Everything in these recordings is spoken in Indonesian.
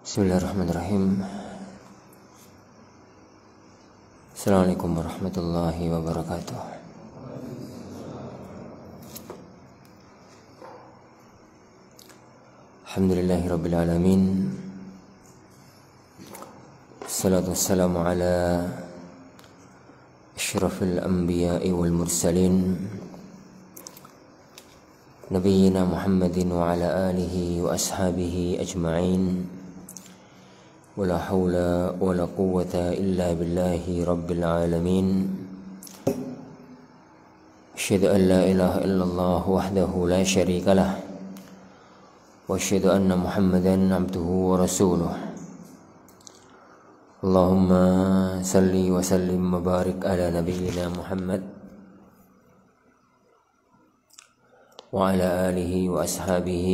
Bismillahirrahmanirrahim. Assalamualaikum warahmatullahi wabarakatuh. Alhamdulillahirabbil alamin. Wassalatu wassalamu ala asyrafil anbiya'i wal mursalin Nabiyyina Muhammadin wa ala alihi wa ashabihi ajma'in. ولا حول ولا قوة إلا بالله رب العالمين. أشهد أن لا إله إلا الله وحده لا شريك له وأشهد أن محمدا عبده ورسوله. اللهم صل وسلم وبارك على نبينا محمد وعلى آله وأصحابه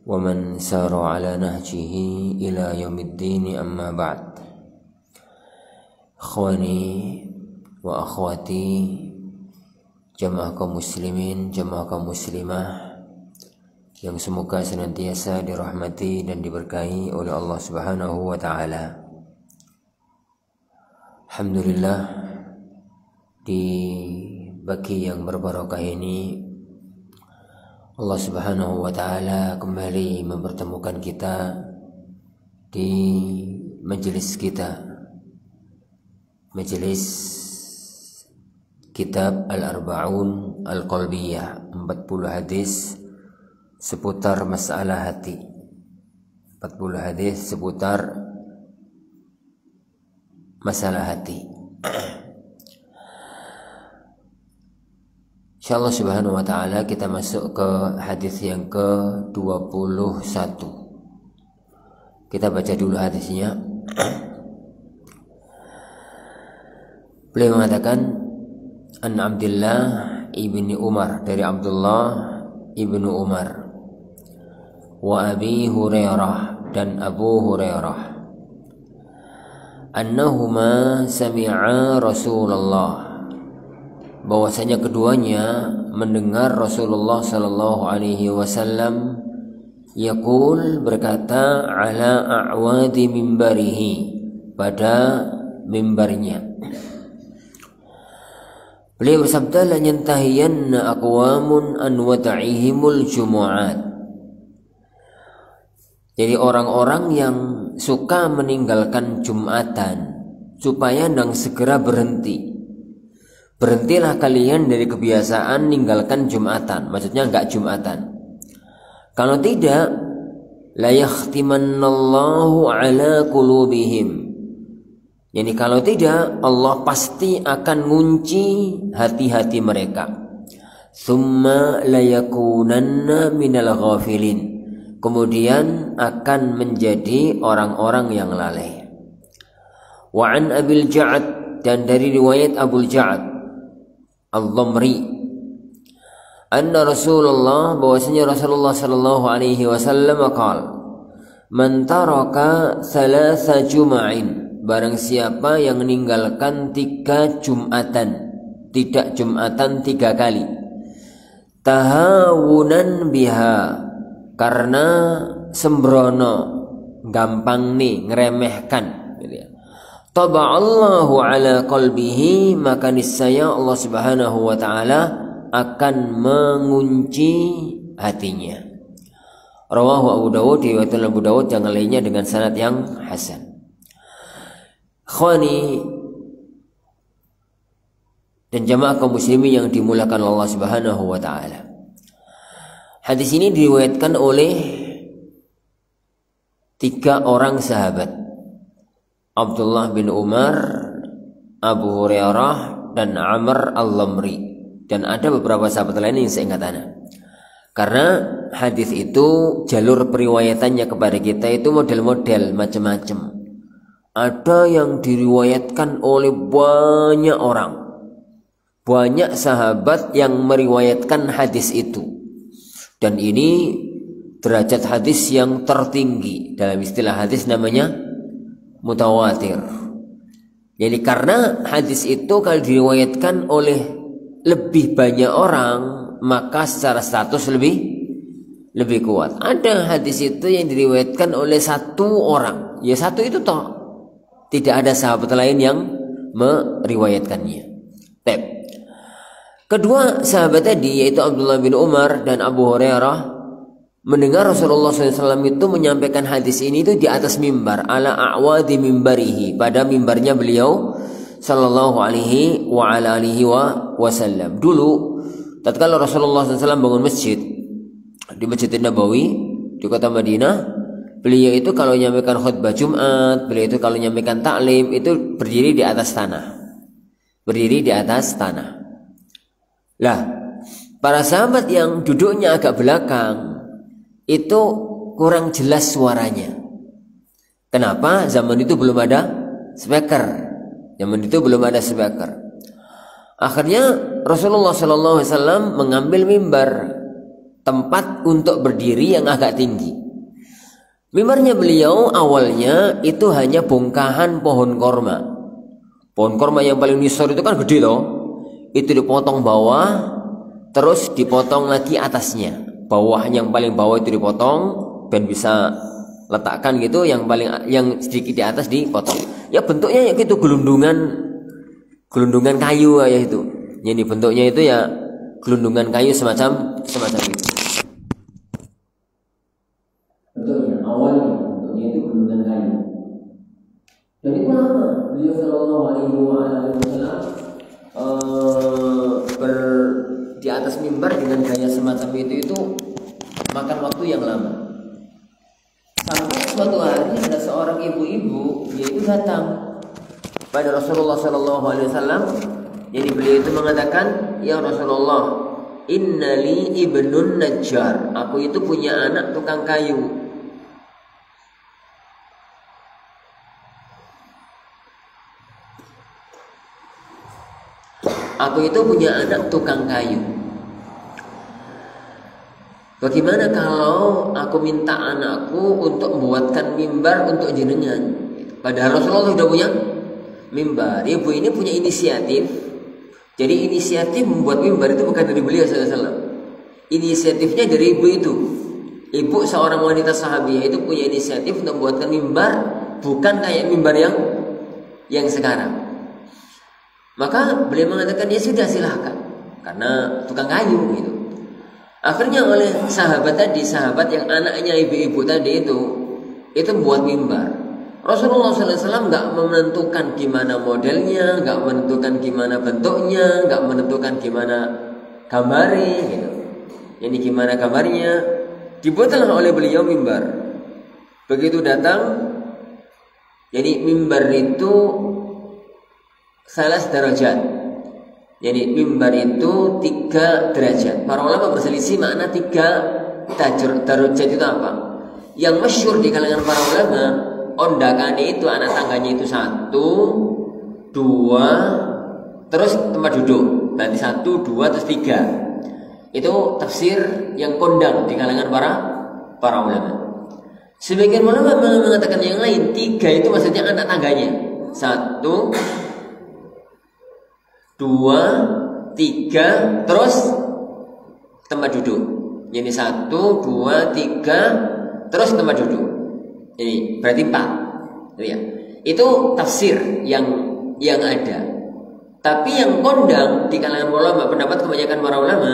ومن سار على نهجه إلى يوم الدين. أما بعد. Ikhwani wa akhwati, jamaah kaum muslimin, jamaah kaum muslimah yang semoga senantiasa dirahmati dan diberkahi oleh Allah Subhanahu wa taala. Alhamdulillah, di pagi yang berbarokah ini Allah Subhanahu wa taala kembali mempertemukan kita di majelis kita, majelis kitab Al-Arba'un Al-Qalbiyah, 40 hadis seputar masalah hati. 40 hadis seputar masalah hati. InsyaAllah subhanahu wa ta'ala kita masuk ke hadis yang ke-21. Kita baca dulu hadisnya. Beliau mengatakan, An Abdullah ibni Umar, dari Abdullah ibnu Umar, wa Abi Hurairah, dan Abu Hurairah, annahuma sami'a Rasulullah, bahwasanya keduanya mendengar Rasulullah sallallahu alaihi wasallam yaqul, berkata, ala a'wadi mimbarihi, pada mimbarnya. Beliau bersabda, la yantahiyanna aqwamun an wada'ihimul jumu'at. Jadi orang-orang yang suka meninggalkan Jumatan supaya ndang segera berhenti. Berhentilah kalian dari kebiasaan ninggalkan Jumatan. Maksudnya enggak Jumatan. Kalau tidak, la yakhtimannallahu ala qulubihim. Yani kalau tidak, Allah pasti akan ngunci hati-hati mereka. Tsumma la yakunanna minal ghafilin. Kemudian akan menjadi orang-orang yang lalai. Wa an Abil Ja'ad, dan dari riwayat Abul Ja'ad Al-Dhamri, anna Rasulullah, bahwasanya Rasulullah sallallahu alaihi wasallam qala, man taraka thalatha jum'ain, barang siapa yang meninggalkan 3 Jumatan, tidak Jumatan 3 kali, tahawunan biha, karena sembrono, gampang nih, ngeremehkan gitu ya. Taba'allahu ala qalbihi, maka niscaya Allah Subhanahu wa taala akan mengunci hatinya. Rawahu Abu Dawud, riwayat Abu Dawud yang lainnya dengan sanad yang hasan. Khani dan jamaah kaum muslimin yang dimuliakan Allah Subhanahu wa taala. Hadis ini diriwayatkan oleh 3 orang sahabat, Abdullah bin Umar, Abu Hurairah, dan Amr al-Lamri. Dan ada beberapa sahabat lain yang saya ingat ana. Karena hadis itu jalur periwayatannya kepada kita itu model-model macam-macam. Ada yang diriwayatkan oleh banyak orang, banyak sahabat yang meriwayatkan hadis itu. Dan ini derajat hadis yang tertinggi. Dalam istilah hadis namanya mutawatir. Jadi karena hadis itu kalau diriwayatkan oleh lebih banyak orang, maka secara status lebih lebih kuat. Ada hadis itu yang diriwayatkan oleh satu orang, ya satu itu toh, tidak ada sahabat lain yang meriwayatkannya. Tep. Kedua sahabat tadi yaitu Abdullah bin Umar dan Abu Hurairah mendengar Rasulullah SAW itu menyampaikan hadis ini itu di atas mimbar, ala a'wadi mimbarihi, pada mimbarnya beliau sallallahu alaihi wa ala alihi wasallam. Dulu tatkala Rasulullah SAW bangun masjid di Masjid Nabawi di kota Madinah, beliau itu kalau menyampaikan khutbah Jumat, beliau itu kalau menyampaikan taklim itu berdiri di atas tanah. Berdiri di atas tanah. Lah, para sahabat yang duduknya agak belakang itu kurang jelas suaranya. Kenapa? Zaman itu belum ada speaker. Zaman itu belum ada speaker. Akhirnya Rasulullah SAW mengambil mimbar, tempat untuk berdiri yang agak tinggi. Mimbarnya beliau awalnya itu hanya bongkahan pohon korma. Pohon korma yang paling nisor itu kan gede loh. Itu dipotong bawah, terus dipotong lagi atasnya. Bawah yang paling bawah itu dipotong, dan bisa letakkan gitu. Yang sedikit di atas dipotong. Ya bentuknya ya gitu, gelundungan kayu ya itu. Jadi bentuknya itu ya gelundungan kayu semacam itu. Bentuknya awalnya itu gelundungan kayu. Dan itu lama beliau sallallahu alaihi wasallam di atas mimbar dengan gaya semacam itu makan waktu yang lama. Sampai suatu hari ada seorang ibu-ibu, yaitu datang pada Rasulullah sallallahu alaihi wasallam. Jadi beliau itu mengatakan, "Ya Rasulullah, innali ibnun najjar." Aku itu punya anak tukang kayu. Aku itu punya anak tukang kayu. Bagaimana kalau aku minta anakku untuk membuatkan mimbar untuk jenengan? Padahal Rasulullah sudah punya mimbar. Ibu ini punya inisiatif. Jadi inisiatif membuat mimbar itu bukan dari beliau SAW. Inisiatifnya dari ibu itu. Ibu seorang wanita sahabiah itu punya inisiatif untuk membuatkan mimbar, bukan kayak mimbar yang sekarang. Maka beliau mengatakan, ya sudah silahkan, karena tukang kayu gitu. Akhirnya oleh sahabat yang anaknya ibu-ibu tadi itu membuat mimbar. Rasulullah SAW nggak menentukan gimana modelnya, nggak menentukan gimana bentuknya, nggak menentukan gimana gambarnya gitu. Ini gimana gambarnya, dibuatlah oleh beliau mimbar. Begitu datang, jadi mimbar itu salah derajat. Jadi mimbar itu 3 derajat. Para ulama berselisih makna 3 derajat itu apa. Yang masyhur di kalangan para ulama, ondakannya itu anak tangganya itu 1, 2, terus tempat duduk. Berarti 1, 2, terus 3. Itu tafsir yang kondang di kalangan para ulama. Sebagian ulama mengatakan yang lain, 3 itu maksudnya anak tangganya. 1, 2, 3, terus tempat duduk. Jadi 1, 2, 3, terus tempat duduk. Ini berarti 4. Ya. Itu tafsir yang ada. Tapi yang kondang di kalangan ulama, pendapat kebanyakan para ulama,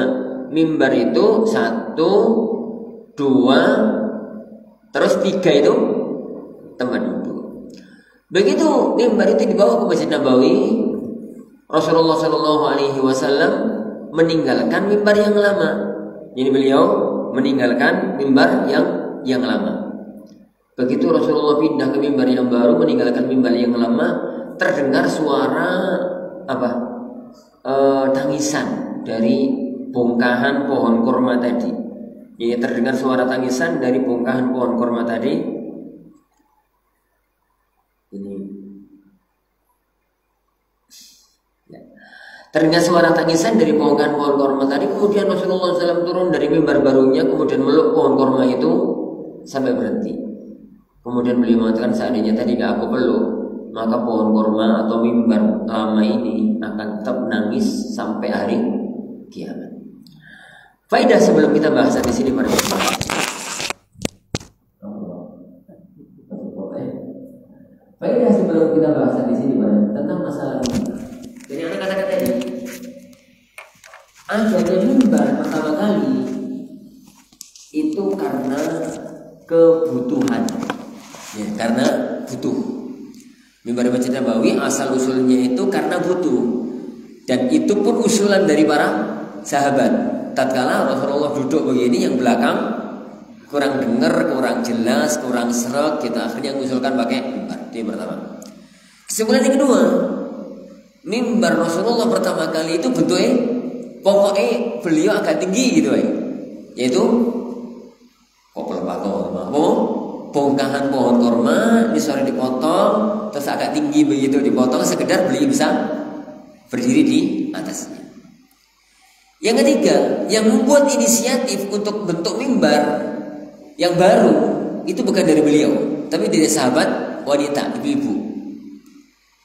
mimbar itu 1, 2, terus 3 itu tempat duduk. Begitu mimbar itu dibawa ke Masjid Nabawi, Rasulullah SAW meninggalkan mimbar yang lama. Jadi beliau meninggalkan mimbar yang lama. Begitu Rasulullah pindah ke mimbar yang baru, meninggalkan mimbar yang lama, terdengar suara tangisan dari bongkahan pohon kurma tadi. Jadi terdengar suara tangisan dari bongkahan pohon kurma tadi. Ini terdengar suara tangisan dari bongkahan pohon kurma tadi. Kemudian Rasulullah SAW turun dari mimbar barunya, kemudian meluk pohon kurma itu sampai berhenti. Kemudian beliau mengatakan, seandainya tadi gak aku peluk, maka pohon kurma atau mimbar lama ini akan tetap nangis sampai hari kiamat. Faedah sebelum kita bahas di sini para jemaah. Faedah sebelum kita bahas di sini tentang masalah mimbar. Jadi anak katakan tadi, adanya mimbar pertama kali itu karena kebutuhan, ya, karena butuh. Mimbar Masjid Nabawi asal usulnya itu karena butuh, dan itu pun usulan dari para sahabat. Tatkala Rasulullah duduk begini, yang belakang kurang dengar, kurang jelas, kurang serak, kita akhirnya mengusulkan pakai mimbar. Itu yang pertama. Kesimpulan yang kedua, mimbar Rasulullah pertama kali itu bentuknya pokoknya beliau agak tinggi gitu, yaitu bongkahan pohon korma, ini sore dipotong, terus agak tinggi begitu dipotong, sekedar beliau bisa berdiri di atasnya. Yang ketiga, yang membuat inisiatif untuk bentuk mimbar yang baru itu bukan dari beliau, tapi dari sahabat wanita, ibu-ibu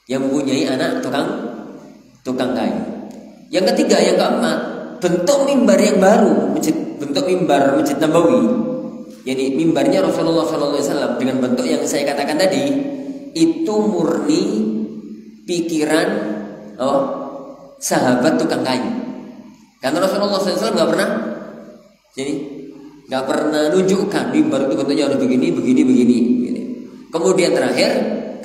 yang mempunyai anak tukang kayu. Yang ketiga, yang keempat, bentuk mimbar yang baru, bentuk mimbar Masjid Nabawi, jadi mimbarnya Rasulullah SAW dengan bentuk yang saya katakan tadi, itu murni pikiran sahabat tukang kayu. Karena Rasulullah SAW nggak pernah nunjukkan mimbar itu bentuknya harus begini. Kemudian terakhir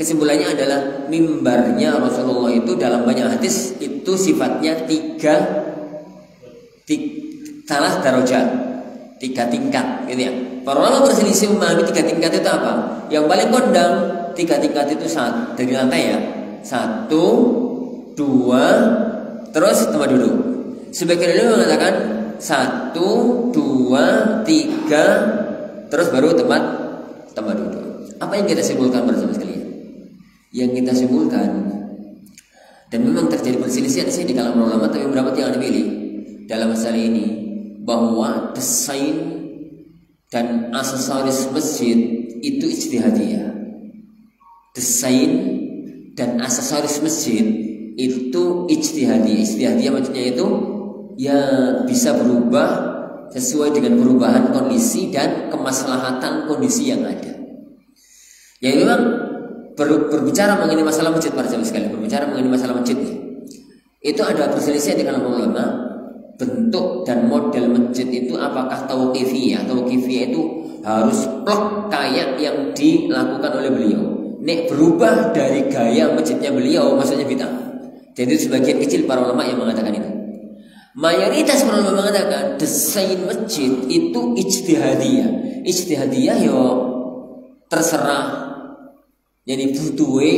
kesimpulannya adalah mimbarnya Rasulullah itu dalam banyak hadis itu sifatnya salah darajat, 3 tingkat, gitu ya. Para ulama berselisih memahami 3 tingkat itu apa. Yang paling kondang 3 tingkat itu dari lantai ya, 1, 2, terus tempat duduk. Sebagian ilmu mengatakan 1, 2, 3, terus baru tempat duduk. Apa yang kita simpulkan bersama sekalian? Yang kita simpulkan, dan memang terjadi perselisihan di sini di kalangan ulama, tapi beberapa yang dipilih dalam masalah ini, bahwa desain dan aksesoris masjid itu ijtihadiyah. Desain dan aksesoris masjid itu ijtihadiyah. Ijtihadiyah maksudnya itu ya bisa berubah sesuai dengan perubahan kondisi dan kemaslahatan kondisi yang ada. Ya memang berbicara mengenai masalah masjid para jemaah sekalian, berbicara mengenai masalah masjidnya, itu ada perselisihan di kalangan ulama. Bentuk dan model masjid itu apakah tauqifiyah? Tauqifiyah itu harus plek kayak yang dilakukan oleh beliau. Nek berubah dari gaya masjidnya beliau, maksudnya bid'ah. Jadi sebagian kecil para ulama yang mengatakan itu. Mayoritas para ulama mengatakan desain masjid itu ijtihadiyah. Ijtihadiyah yo terserah. Jadi butuhe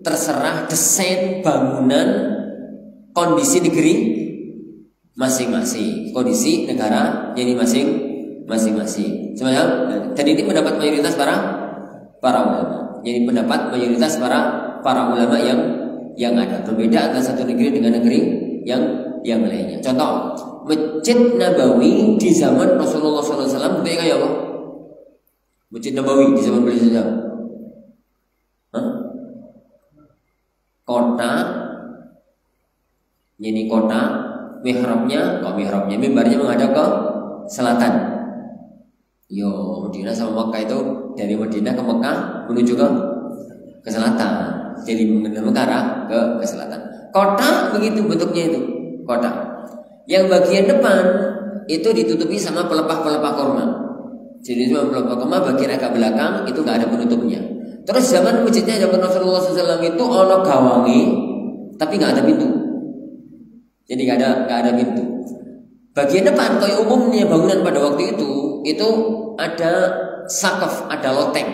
terserah desain bangunan kondisi negeri masing-masing, kondisi negara jadi masing-masing. Sebenarnya dan ini pendapat mayoritas para ulama. Jadi pendapat mayoritas para ulama yang ada. Berbeda antara satu negeri dengan negeri yang lainnya. Contoh, Masjid Nabawi di zaman Rasulullah SAW bentuknya kayak apa? Masjid Nabawi di zaman beliau SAW. Kota, jadi kota, mihrabnya mimbarnya menghadap ke selatan. Yo, Madinah sama Mekah itu dari Madinah ke Mekah menuju ke selatan. Jadi mengarah ke selatan. Kota begitu bentuknya itu, kota. Yang bagian depan itu ditutupi sama pelepah-pelepah korma. Jadi sama pelepah korma bagian agak belakang itu nggak ada penutupnya. Terus zaman masjidnya zaman Rasulullah SAW itu ono gawangi, tapi nggak ada pintu. Jadi nggak ada pintu. Bagian depan kayak umumnya bangunan pada waktu itu ada sakaf, ada loteng.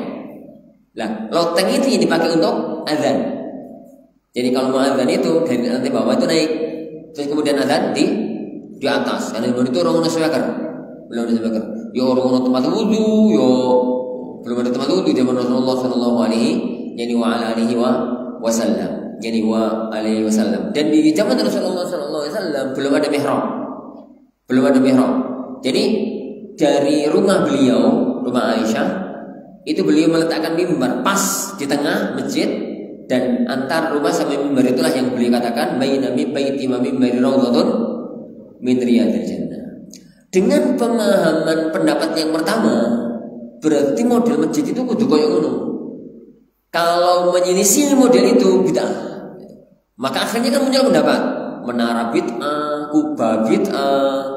Nah, loteng itu yang dipakai untuk azan. Jadi kalau mau azan itu dari lantai bawah itu naik, terus kemudian azan di atas. Karena itu orang speaker, belum ada speaker. Ya orang tempat wudhu, yo belum ada tempat wudhu zaman Rasulullah Sallallahu Alaihi Wasallam. Jadi wa alaihi wasallam. Dan di zaman Rasulullah Sallallahu Alaihi Wasallam belum ada mihrab. Jadi dari rumah beliau, rumah Aisyah, itu beliau meletakkan mimbar pas di tengah masjid, dan antar rumah sampai mimbar itulah yang beliau katakan baina baiti wa mimbari rawdatun min riyadil jannah. Dengan pemahaman pendapat yang pertama, berarti model masjid itu kudu koyo ngono. Kalau menyelisih model itu bid'ah. Maka akhirnya kan muncul pendapat menara bid'ah, kubah bid'ah,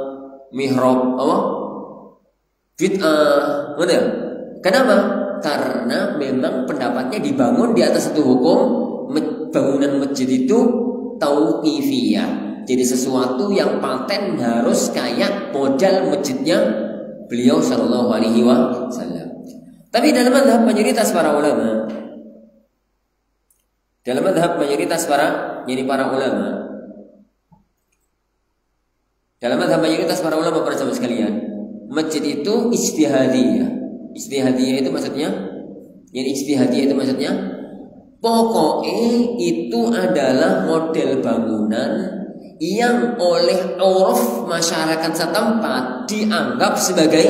mihrab apa? Bid'ah. Benar? Kenapa? Karena memang pendapatnya dibangun di atas satu hukum, bangunan masjid itu tauqifiyah. Jadi sesuatu yang paten harus kayak model masjidnya beliau sallallahu alaihi wasallam. Tapi dalam mazhab mayoritas para ulama, para sahabat sekalian, masjid itu ijtihadiyah. Ijtihadiyah itu maksudnya pokoknya itu adalah model bangunan yang oleh uruf masyarakat setempat dianggap sebagai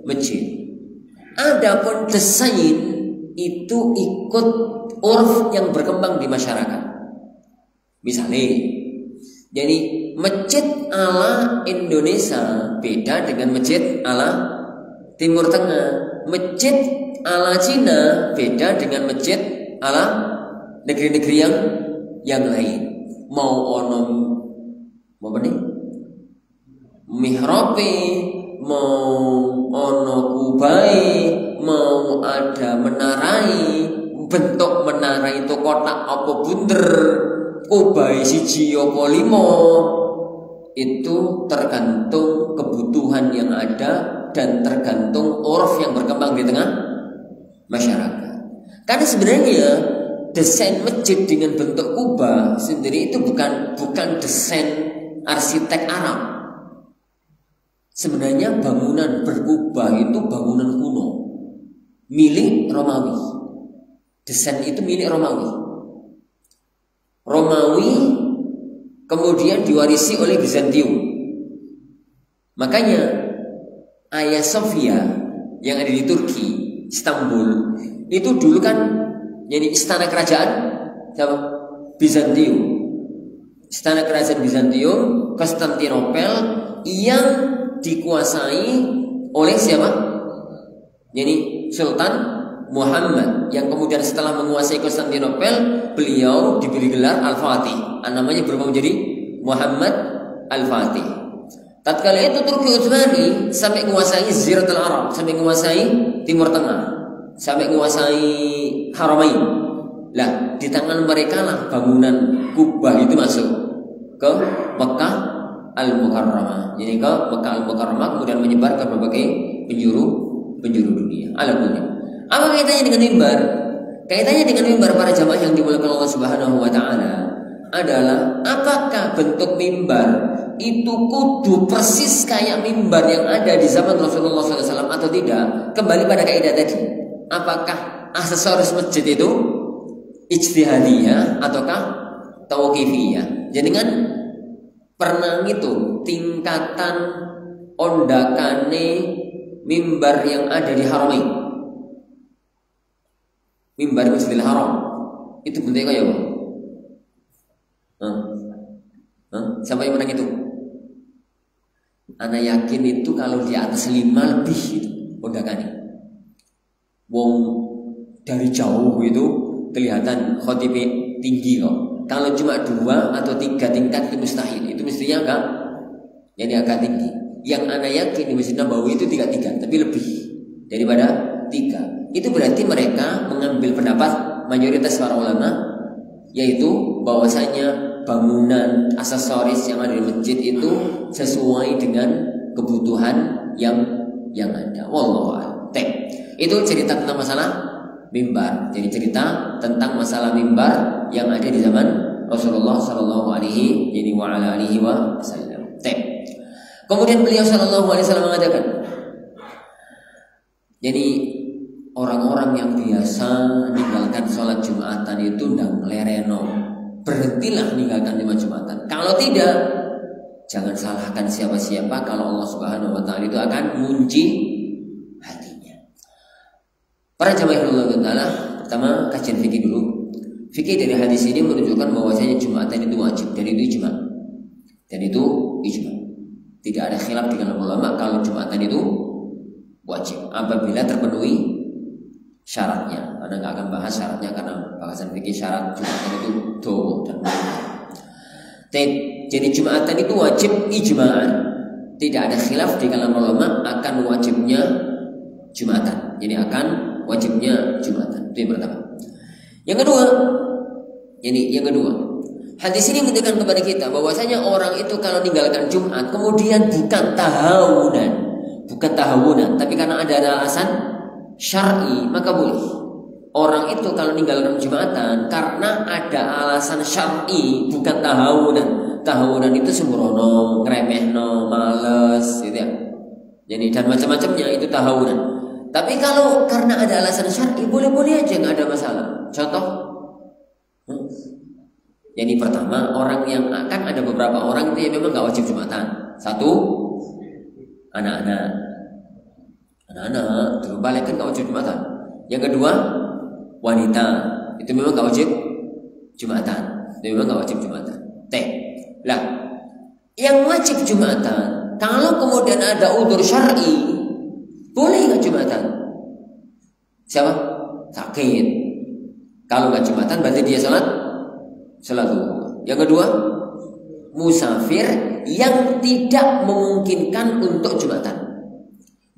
masjid. Adapun desain itu ikut uruf yang berkembang di masyarakat. Misalnya, jadi masjid ala Indonesia beda dengan masjid ala Timur Tengah. Masjid ala Cina beda dengan masjid ala negeri-negeri yang lain. Mau mihrabe, mau ono kubai, mau ada menarai, bentuk menarai itu kotak apa bunder, kubai siji apa limo, itu tergantung kebutuhan yang ada dan tergantung uruf yang berkembang di tengah masyarakat. Karena sebenarnya desain masjid dengan bentuk kubah sendiri itu bukan desain arsitek Arab. Sebenarnya bangunan berkubah itu bangunan kuno, milik Romawi. Desain itu milik Romawi kemudian diwarisi oleh Bizantium. Makanya Hagia Sophia yang ada di Turki, Istanbul, itu dulu kan jadi istana kerajaan siapa? Bizantium. Istana kerajaan Bizantium, Konstantinopel, yang dikuasai oleh siapa? Jadi Sultan Muhammad, yang kemudian setelah menguasai Konstantinopel, beliau diberi gelar Al-Fatih. Namanya berubah menjadi Muhammad Al-Fatih. Tatkala itu Turki Utsmani sampai menguasai Jaziratul Arab, sampai menguasai Timur Tengah, sampai menguasai Haramain. Lah, di tangan mereka lah bangunan kubah itu masuk ke Mekah Al-Mukarramah. Jadi ke Mekah Al-Mukarramah kemudian menyebar ke berbagai penjuru dunia. Alhamdulillah. Apa kaitannya dengan mimbar? Kaitannya dengan mimbar para jamaah yang dimuliakan Allah Subhanahu wa taala adalah apakah bentuk mimbar itu kudu persis kayak mimbar yang ada di zaman Rasulullah SAW atau tidak? Kembali pada kaidah tadi, apakah aksesoris masjid itu ijtihadiyah ataukah tauqifiyah? Jadi kan pernah itu tingkatan ondakane mimbar yang ada di Haramain, mimbar Masjidil Haram, itu bentuknya kayak apa? Siapa yang menang itu? Ana yakin itu kalau di atas 5 lebih itu ondakannya. Wong dari jauh itu kelihatan khotibnya tinggi kok. Kalau cuma 2 atau 3 tingkat itu mustahil. Itu mestinya agak tinggi. Yang ana yakin di Masjid Nabawi itu 3, tapi lebih daripada 3. Itu berarti mereka mengambil pendapat mayoritas para ulama, yaitu bahwasanya bangunan aksesoris yang ada di masjid itu sesuai dengan kebutuhan yang ada. Wallahu a'lam. Itu cerita tentang masalah mimbar. Jadi cerita tentang masalah mimbar yang ada di zaman Rasulullah sallallahu alaihi wasallam. Kemudian beliau sallallahu alaihi wasallam mengatakan, jadi orang-orang yang biasa meninggalkan sholat Jumatan itu ndang lereno, berhentilah meninggalkan lima Jumatan. Kalau tidak, jangan salahkan siapa-siapa kalau Allah Subhanahu wa taala itu akan mengunci hatinya. Para jamaah Allah taala, pertama kajian fikih dulu. Fikih dari hadis ini menunjukkan bahwasanya Jumatan itu wajib, dan itu ijma. Tidak ada khilaf di kalangan ulama kalau Jumatan itu wajib apabila terpenuhi syaratnya. Anda nggak akan bahas syaratnya karena bahasan fikih syarat Jumatan itu do dan jadi Jumatan itu wajib ijma'an. Tidak ada khilaf di kalangan ulama akan wajibnya Jumatan. Jadi akan wajibnya Jumatan. Itu yang pertama. Yang kedua, hadis ini menunjukkan kepada kita bahwasanya orang itu kalau meninggalkan Jumat kemudian bukan tahawunan, tapi karena ada alasan syar'i maka boleh. Orang itu kalau meninggalkan Jumatan karena ada alasan syar'i, bukan tahawunan. Tahawunan itu sembrono, ngremehno, males, gitu ya. Jadi dan macam-macamnya itu tahawunan. Tapi kalau karena ada alasan syar'i boleh-boleh aja, nggak ada masalah. Contoh, jadi pertama orang yang akan ada beberapa orang itu yang memang nggak wajib Jumatan. Satu, anak-anak belum balik kan nggak wajib Jumatan. Yang kedua, wanita itu memang nggak wajib Jumatan. Lah, yang wajib Jumatan kalau kemudian ada udzur syar'i boleh nggak Jumatan? Siapa? Sakit. Kalau nggak Jumatan berarti dia salat zuhur. Yang kedua, musafir yang tidak memungkinkan untuk Jumatan.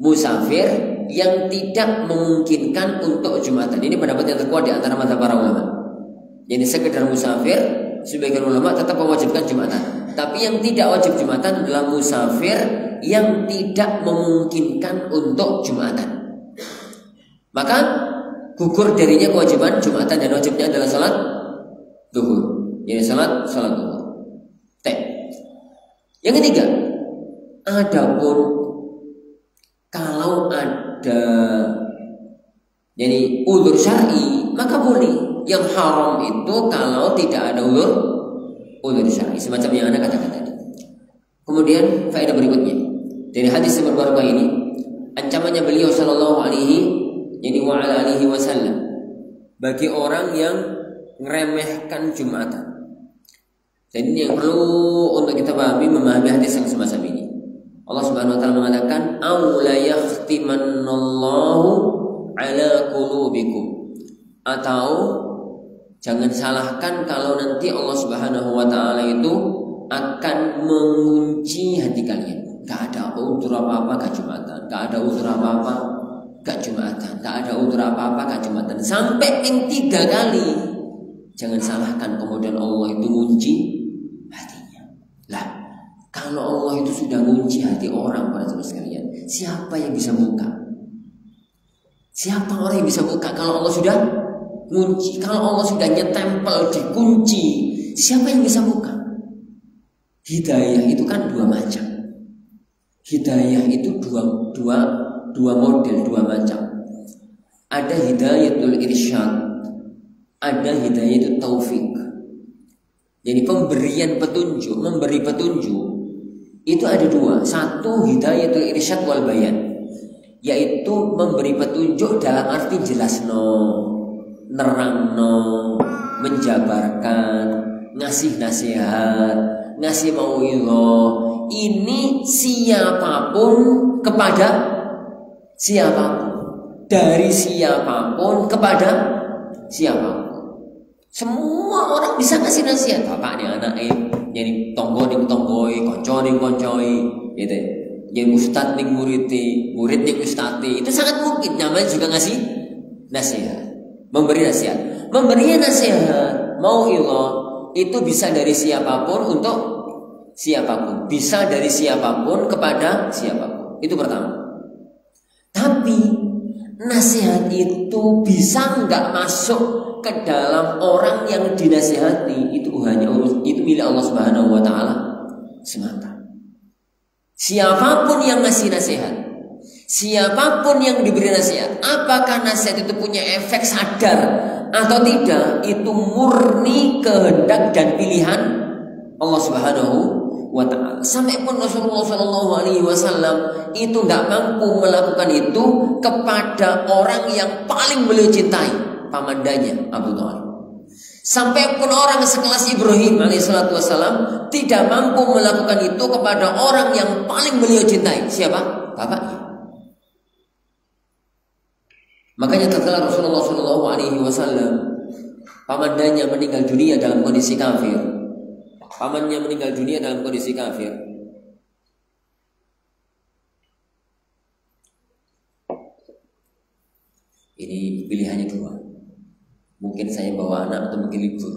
Musafir yang tidak memungkinkan untuk Jumatan. Ini pendapat yang terkuat di antara mazhab para ulama. Jadi sekedar musafir, sebagian ulama tetap mewajibkan Jumatan. Tapi yang tidak wajib Jumatan adalah musafir yang tidak memungkinkan untuk Jumatan. Maka gugur darinya kewajiban Jumatan dan wajibnya adalah salat zuhur. Jadi salat zuhur. Yang ketiga, adapun kalau ada jadi udzur syar'i maka boleh. Yang haram itu kalau tidak ada udzur syar'i semacam yang Anda katakan tadi. Kemudian faedah berikutnya dari hadis yang berbarakah ini, ancamannya beliau sallallahu alaihi wasallam bagi orang yang ngeremehkan Jumatan. Dan ini yang perlu untuk kita memahami hadis yang semacam ini. Allah Subhanahu wa taala mengatakan, "Aw la yahtimannallahu ala qulubikum." Atau jangan salahkan kalau nanti Allah Subhanahu wa taala itu akan mengunci hati kalian. Gak ada udzur apa-apa gak Jumatan, gak ada udzur apa-apa gak Jumatan, gak ada udzur apa-apa gak Jumatan, sampai yang 3 kali. Jangan salahkan kemudian Allah itu mengunci hatinya. Lah, kalau Allah itu sudah mengunci hati orang, para saudara sekalian, siapa yang bisa buka? Siapa orang yang bisa buka kalau Allah sudah kunci? Kalau Allah sudah nyetempel dikunci, siapa yang bisa buka? Hidayah itu kan 2 macam. Hidayah itu dua model, 2 macam. Ada hidayatul irsyad, ada hidayatul taufik. Jadi pemberian petunjuk, memberi petunjuk itu ada 2. Satu hidayatul irsyad wal bayan, yaitu memberi petunjuk dalam arti jelasno, nerangno, menjabarkan, ngasih nasihat, ngasih mauidhah. Ini siapapun kepada siapapun, dari siapapun kepada siapapun. Semua orang bisa ngasih nasihat. Bapak nih anaknya, jadi tonggo ning tonggoi, konco ning koncoi, gitu. Jadi ustad ning muriti, murid ning ustadi. Itu sangat mungkin namanya juga ngasih nasihat, memberi nasihat. Memberi nasihat, mauidhah itu bisa dari siapapun untuk siapapun, bisa dari siapapun kepada siapapun. Itu pertama. Tapi nasihat itu bisa nggak masuk ke dalam orang yang dinasihati, itu milik Allah Subhanahu wa taala semata. Siapapun yang ngasih nasihat, siapapun yang diberi nasihat, apakah nasihat itu punya efek sadar atau tidak, itu murni kehendak dan pilihan Allah Subhanahu wa ta'ala. Sampai pun Rasulullah SAW itu tidak mampu melakukan itu kepada orang yang paling beliau cintai, pamandanya Abu Thalib. Sampai pun orang sekelas Ibrahim alaihissalatu wassalam tidak mampu melakukan itu kepada orang yang paling beliau cintai. Siapa? Bapaknya. Makanya tatkala Rasulullah Shallallahu Alaihi Wasallam pamannya meninggal dunia dalam kondisi kafir, pamannya meninggal dunia dalam kondisi kafir. Ini pilihannya dua. Mungkin saya bawa anak atau mungkin libur,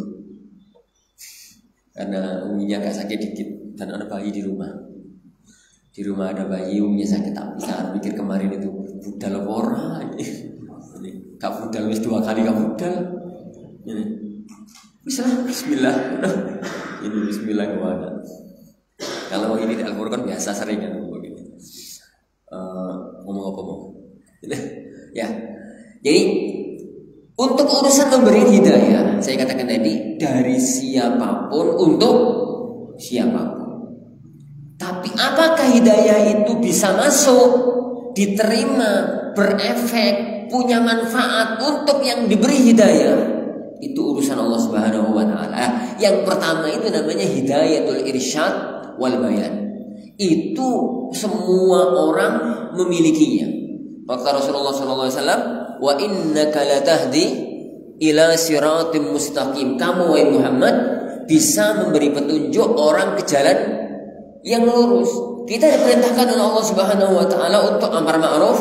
karena uminya agak sakit dikit dan ada bayi di rumah. Di rumah ada bayi, uminya sakit, tak bisa pikir kemarin itu budal orang. Kak budal wis 2 kali kak budal. Ini. Bismillah. Ini bismillah kemana? Kalau ini di Al-Qur'an biasa sering kan begini. Ngomong apa mau? Ya. Jadi untuk urusan memberi hidayah, saya katakan tadi dari siapapun untuk siapapun. Tapi apakah hidayah itu bisa masuk, diterima, berefek, punya manfaat untuk yang diberi hidayah? Itu urusan Allah Subhanahu wa taala. Yang pertama itu namanya hidayatul irsyad wal bayan. Itu semua orang memilikinya. Maka Rasulullah sallallahu alaihi wasallam, wa innaka latahdi ila siratim mustaqim. Kamu wahai Muhammad bisa memberi petunjuk orang ke jalan yang lurus. Kita diperintahkan oleh Allah Subhanahu wa taala untuk amar ma'ruf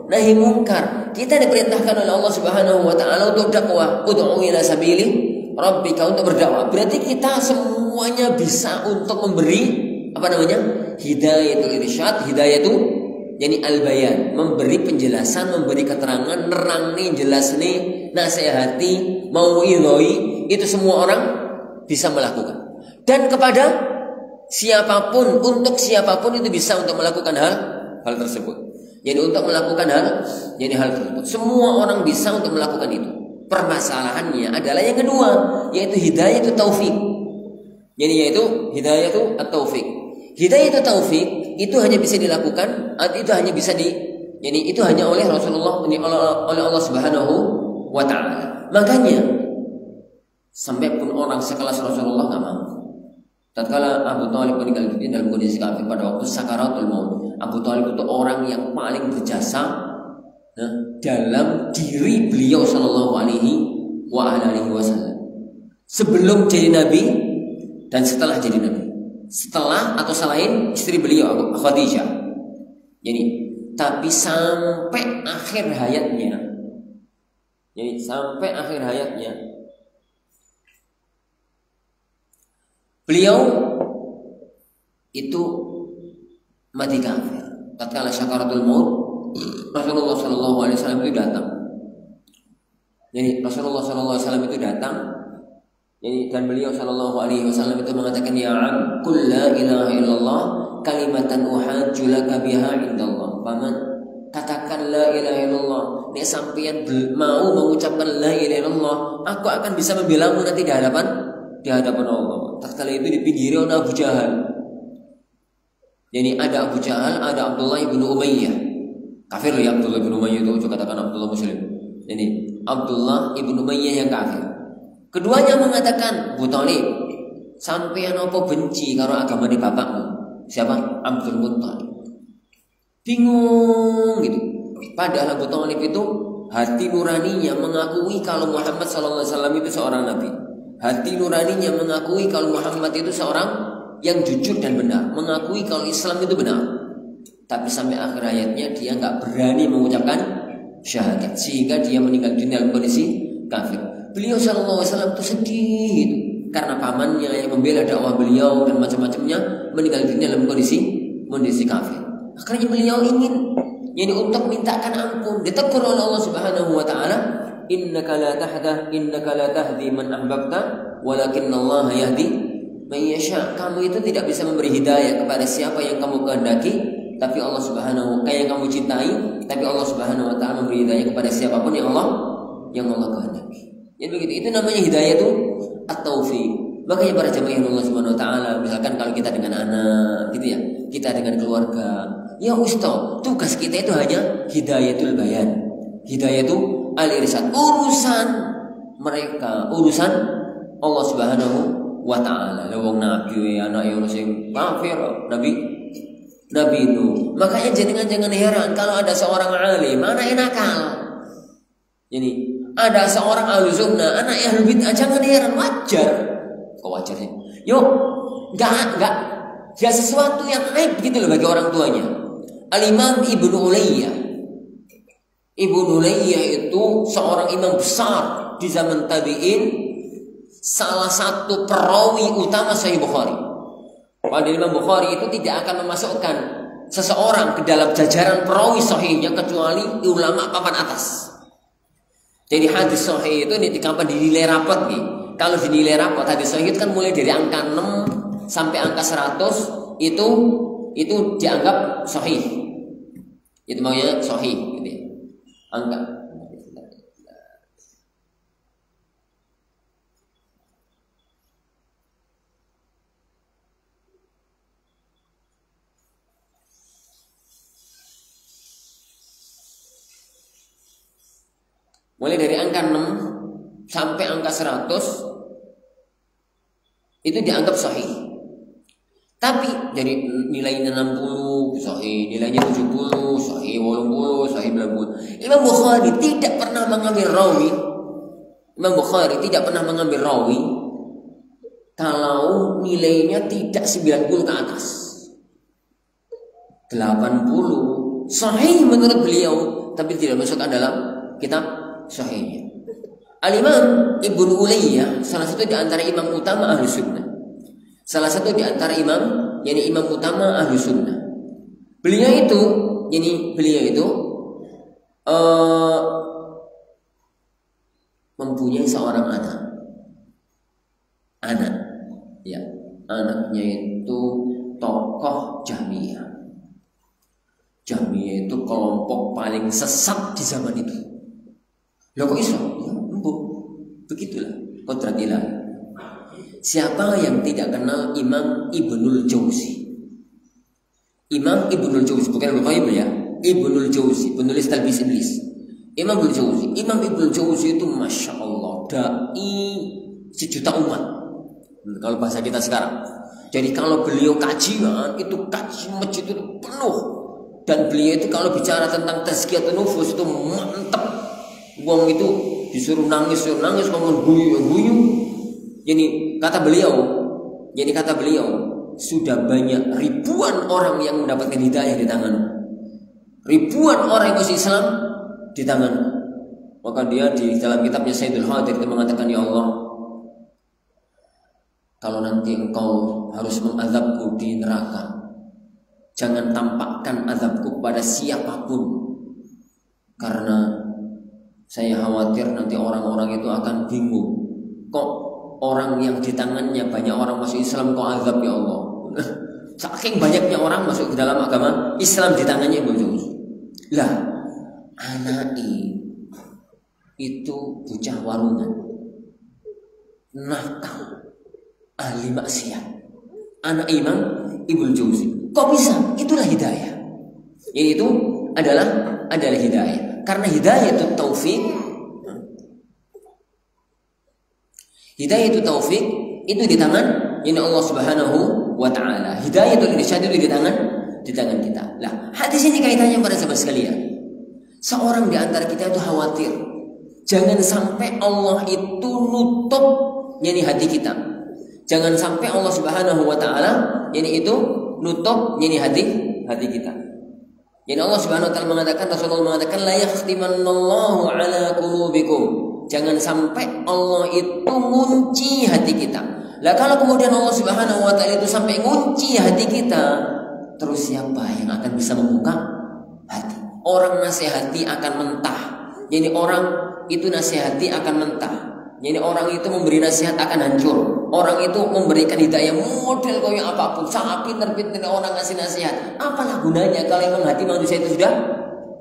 nahi munkar. Kita diperintahkan oleh Allah Subhanahu wa taala untuk dakwah, ud'u ila sabili rabbika, untuk berdakwah. Berarti kita semuanya bisa untuk memberi apa namanya? Hidayatul irsyad, hidayatu yani al-bayan, memberi penjelasan, memberi keterangan, nerang nih, jelas nih, nasihati, mau idhoi, itu semua orang bisa melakukan. Dan kepada siapapun, untuk siapapun itu bisa untuk melakukan hal tersebut. Jadi untuk melakukan hal tersebut, semua orang bisa untuk melakukan itu. Permasalahannya adalah yang kedua, yaitu hidayah itu taufik. Jadi yaitu hidayah itu at-taufik. Hidayah itu taufik itu hanya bisa dilakukan, itu hanya bisa itu hanya oleh Rasulullah, oleh Allah Subhanahu wa taala. Makanya sampai pun orang sekelas Rasulullah enggak mampu. Tatkala Abu Thalib meninggal dunia dalam kondisi kafir pada waktu sakaratul maut, Abu Thalib itu orang yang paling berjasa dalam diri beliau sallallahu alaihi wasallam. Sebelum jadi nabi dan setelah jadi nabi. Setelah atau selain istri beliau Khadijah. Jadi tapi sampai akhir hayatnya. Jadi sampai akhir hayatnya beliau itu mati kafir. Tatkala sakaratul maut, Rasulullah sallallahu alaihi wasallam itu datang. Jadi Rasulullah sallallahu alaihi wasallam itu datang. Jadi dan beliau sallallahu alaihi wasallam itu mengatakan, ya am qul la ilaha illallah kalimatan uhajju laka biha indallah. Paman, katakan la ilaha illallah. Nek sampeyan mau mengucapkan la ilaha illallah, aku akan bisa membelamu nanti di hadapan Allah. Tatkala itu dipinggiri oleh Abu Jahal. Jadi ada Abu Jahal, ada Abdullah bin Umayyah. Kafir ya Abdullah bin Umayyah itu juga katakan Abdullah Muslim. Jadi Abdullah bin Umayyah yang kafir. Keduanya mengatakan, Abu Thalib, sampeyan apa benci karo agamane bapakmu? Siapa? Abdul Muttalib. Bingung gitu. Padahal Abu Thalib itu hati nuraninya mengakui kalau Muhammad sallallahu alaihi wasallam itu seorang nabi. Hati nuraninya mengakui kalau Muhammad itu seorang yang jujur dan benar, mengakui kalau Islam itu benar. Tapi sampai akhir hayatnya dia enggak berani mengucapkan syahadat, sehingga dia meninggal dunia dalam kondisi kafir. Beliau sallallahu alaihi wasallam itu sedih gitu, karena pamannya yang membela dakwah beliau dan macam-macamnya meninggal dunia dalam kondisi kafir. Akhirnya beliau ingin untuk mintakan ampun, ditegur oleh Allah Subhanahu wa taala, innaka la tahdi man ahbabta walakinallaha yahdi man yasha. Kamu itu tidak bisa memberi hidayah kepada siapa yang kamu kehendaki, tapi Allah Subhanahu yang kamu cintai, tapi Allah Subhanahu wa taala memberi hidayah kepada siapapun yang Allah kehendaki. Jadi begitu, itu namanya hidayah itu at-taufik. Makanya para jamaah yang Allah Subhanahu wa taala, misalkan kalau kita dengan anak gitu ya, kita dengan keluarga, ya ustaz, tugas kita itu hanya hidayatul bayan, hidayatul al-irsyad. Urusan mereka, urusan Allah Subhanahu wa taala. Wong nabi anak yang sing kafir, Nabi Nuh. Makanya jangan heran kalau ada seorang alim anak nakal. Ini ada seorang ahli sunnah anak yang bid'ah, jangan heran, wajar. Kok wajar sih? Yuk, enggak sesuatu yang aib gitu loh bagi orang tuanya. Al-Imam Ibnu Ulayyah. Ibnu Ulayyah itu seorang imam besar di zaman tabi'in, salah satu perawi utama Sahih Bukhari. Pada Imam Bukhari itu tidak akan memasukkan seseorang ke dalam jajaran perawi sahihnya kecuali ulama papan atas. Jadi hadis sahih itu kapan dinilai rapat nih. Kalau dinilai rapat hadis sahih itu kan mulai dari angka 6 sampai angka 100 itu dianggap sahih. Itu maunya sahih gitu. Angka mulai dari angka 6 sampai angka 100 itu dianggap sahih. Tapi dari nilainya 60 sahih, nilainya 70 sahih, 80 sahih, 90. Imam Bukhari tidak pernah mengambil rawi. Imam Bukhari tidak pernah mengambil rawi kalau nilainya tidak 90 ke atas. 80 sahih menurut beliau, tapi tidak masukkan dalam kitab sahihnya. Al-Imam Ibnu Ulayyah salah satu di antara imam utama ahli sunnah. Salah satu di antara imam, yakni imam utama ahli sunnah. Beliau itu mempunyai seorang anak, ya, anaknya itu tokoh Jahmiyah. Jahmiyah itu kelompok paling sesat di zaman itu. Loh kok iso? Ya, begitulah kodrat ilahi. Siapa yang tidak kenal Imam Ibnul Jauzi? Imam Ibnul Jauzi, bukan Ibnu Qayyim ya. Ibnul Jauzi, penulis Talbis Iblis. Imam Ibnul Jauzi. Imam Ibnul Jauzi itu masya Allah dai sejuta umat. Kalau bahasa kita sekarang. Jadi kalau beliau kajian itu kaji masjid itu penuh. Dan beliau itu kalau bicara tentang tazkiyatun nufus itu mantap. Wong itu disuruh nangis, ngomong guyu. Jadi kata beliau, sudah banyak ribuan orang yang mendapatkan hidayah di tangan. Ribuan orang yang masuk Islam di tangan. Maka dia di dalam kitabnya Sayyidul Hadir dia mengatakan, ya Allah, kalau nanti engkau harus mengazabku di neraka, jangan tampakkan azabku pada siapapun, karena saya khawatir nanti orang-orang itu akan bingung. Kok orang yang di tangannya banyak orang masuk Islam kok azab ya Allah? Saking banyaknya orang masuk ke dalam agama Islam di tangannya Ibnu Jauzi. Lah, anak itu bocah warungan, nakal, ahli maksiat. Anak Imam Ibnu Jauzi. Kok bisa? Itulah hidayah. Yaitu adalah hidayah. Karena hidayah itu taufik. Hidayah itu taufik itu di tangan ini Allah Subhanahu wa taala. Hidayah itu irsyad itu di tangan kita. Lah, hadis ini kaitannya pada sahabat sekalian. Seorang di antara kita itu khawatir jangan sampai Allah itu nutup hati kita. Jangan sampai Allah Subhanahu wa taala itu nutup hati kita. Jadi Allah Subhanahu wa taala mengatakan, Rasulullah mengatakan, la yakhtimanallahu ala qulubikum. Jangan sampai Allah itu ngunci hati kita. Lah kalau kemudian Allah Subhanahu wa taala itu sampai ngunci hati kita, terus siapa yang akan bisa membuka hati? Orang nasihati akan mentah. Jadi orang itu nasihati akan mentah. Jadi orang itu memberi nasihat akan hancur. Orang itu memberikan hidayah model kayak apapun, sangat pinter-pinter orang ngasih nasihat. Apalah gunanya kalau memang hati manusia itu sudah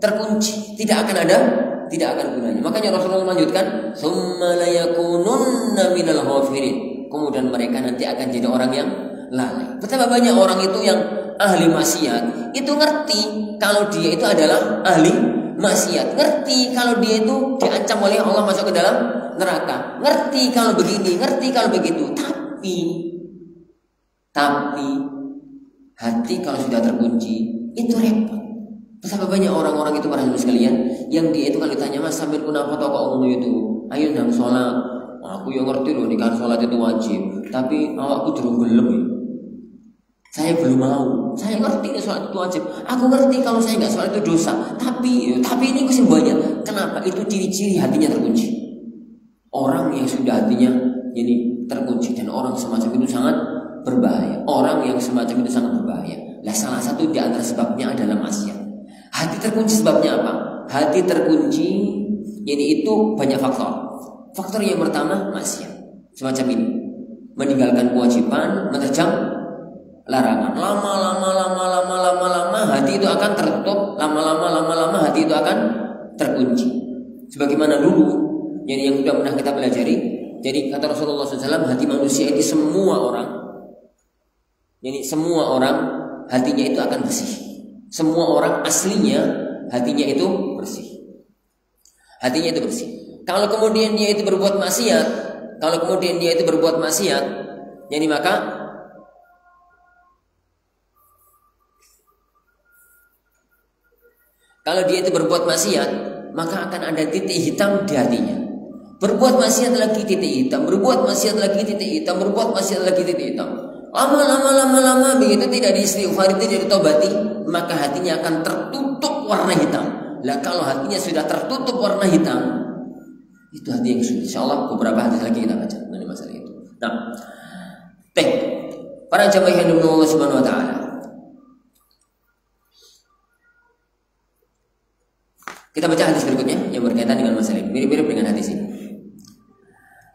terkunci, tidak akan gunanya. Makanya Rasulullah melanjutkan, "Tsumma la yakununna minal ghafirin." Kemudian mereka nanti akan jadi orang yang lalai. Betapa banyak orang itu yang ahli maksiat itu ngerti kalau dia itu adalah ahli maksiat, ngerti kalau dia itu diancam oleh Allah masuk ke dalam neraka, ngerti kalau begini, ngerti kalau begitu, tapi hati kalau sudah terkunci itu repot. Betapa banyak orang-orang itu para sekalian yang dia itu kalau ditanya, Mas sambil kenapa toko ngono itu, ayo nang sholat, aku yang ngerti loh nikahan sholat itu wajib, tapi awakku durung gelem ya. Saya belum mau. Saya ngerti sholat itu wajib. Aku ngerti kalau saya nggak sholat itu dosa. Tapi ini kesimpulannya. Kenapa? Itu ciri-ciri hatinya terkunci. Orang yang sudah hatinya jadi terkunci dan orang semacam itu sangat berbahaya. Orang yang semacam itu sangat berbahaya. Nah, salah satu di antara sebabnya adalah maksiat. Hati terkunci sebabnya apa? Hati terkunci, jadi itu banyak faktor. Faktor yang pertama maksiat. Semacam ini. Meninggalkan kewajiban, menerjang larangan. Lama hati itu akan tertutup. Lama hati itu akan terkunci. Sebagaimana dulu, jadi yang sudah pernah kita pelajari. Jadi kata Rasulullah SAW, hati manusia itu semua orang, jadi semua orang hatinya itu akan bersih. Semua orang aslinya hatinya itu bersih. Hatinya itu bersih. Kalau kemudian dia itu berbuat maksiat, jadi maka kalau dia itu berbuat maksiat, maka akan ada titik hitam di hatinya. Berbuat maksiat lagi titik hitam, berbuat maksiat lagi titik hitam, berbuat maksiat lagi titik hitam. Lama begitu tidak diistighfari, tidak ditobati, maka hatinya akan tertutup warna hitam. Lah kalau hatinya sudah tertutup warna hitam, itu hati yang sudah. Insyaallah beberapa hadis lagi kita baca mengenai masalah itu. Nah, para jamaah yang dimiliki Allah Subhanahu wa taala. Kita baca hadis berikutnya yang berkaitan dengan masalah ini. Mirip-mirip dengan hadis ini.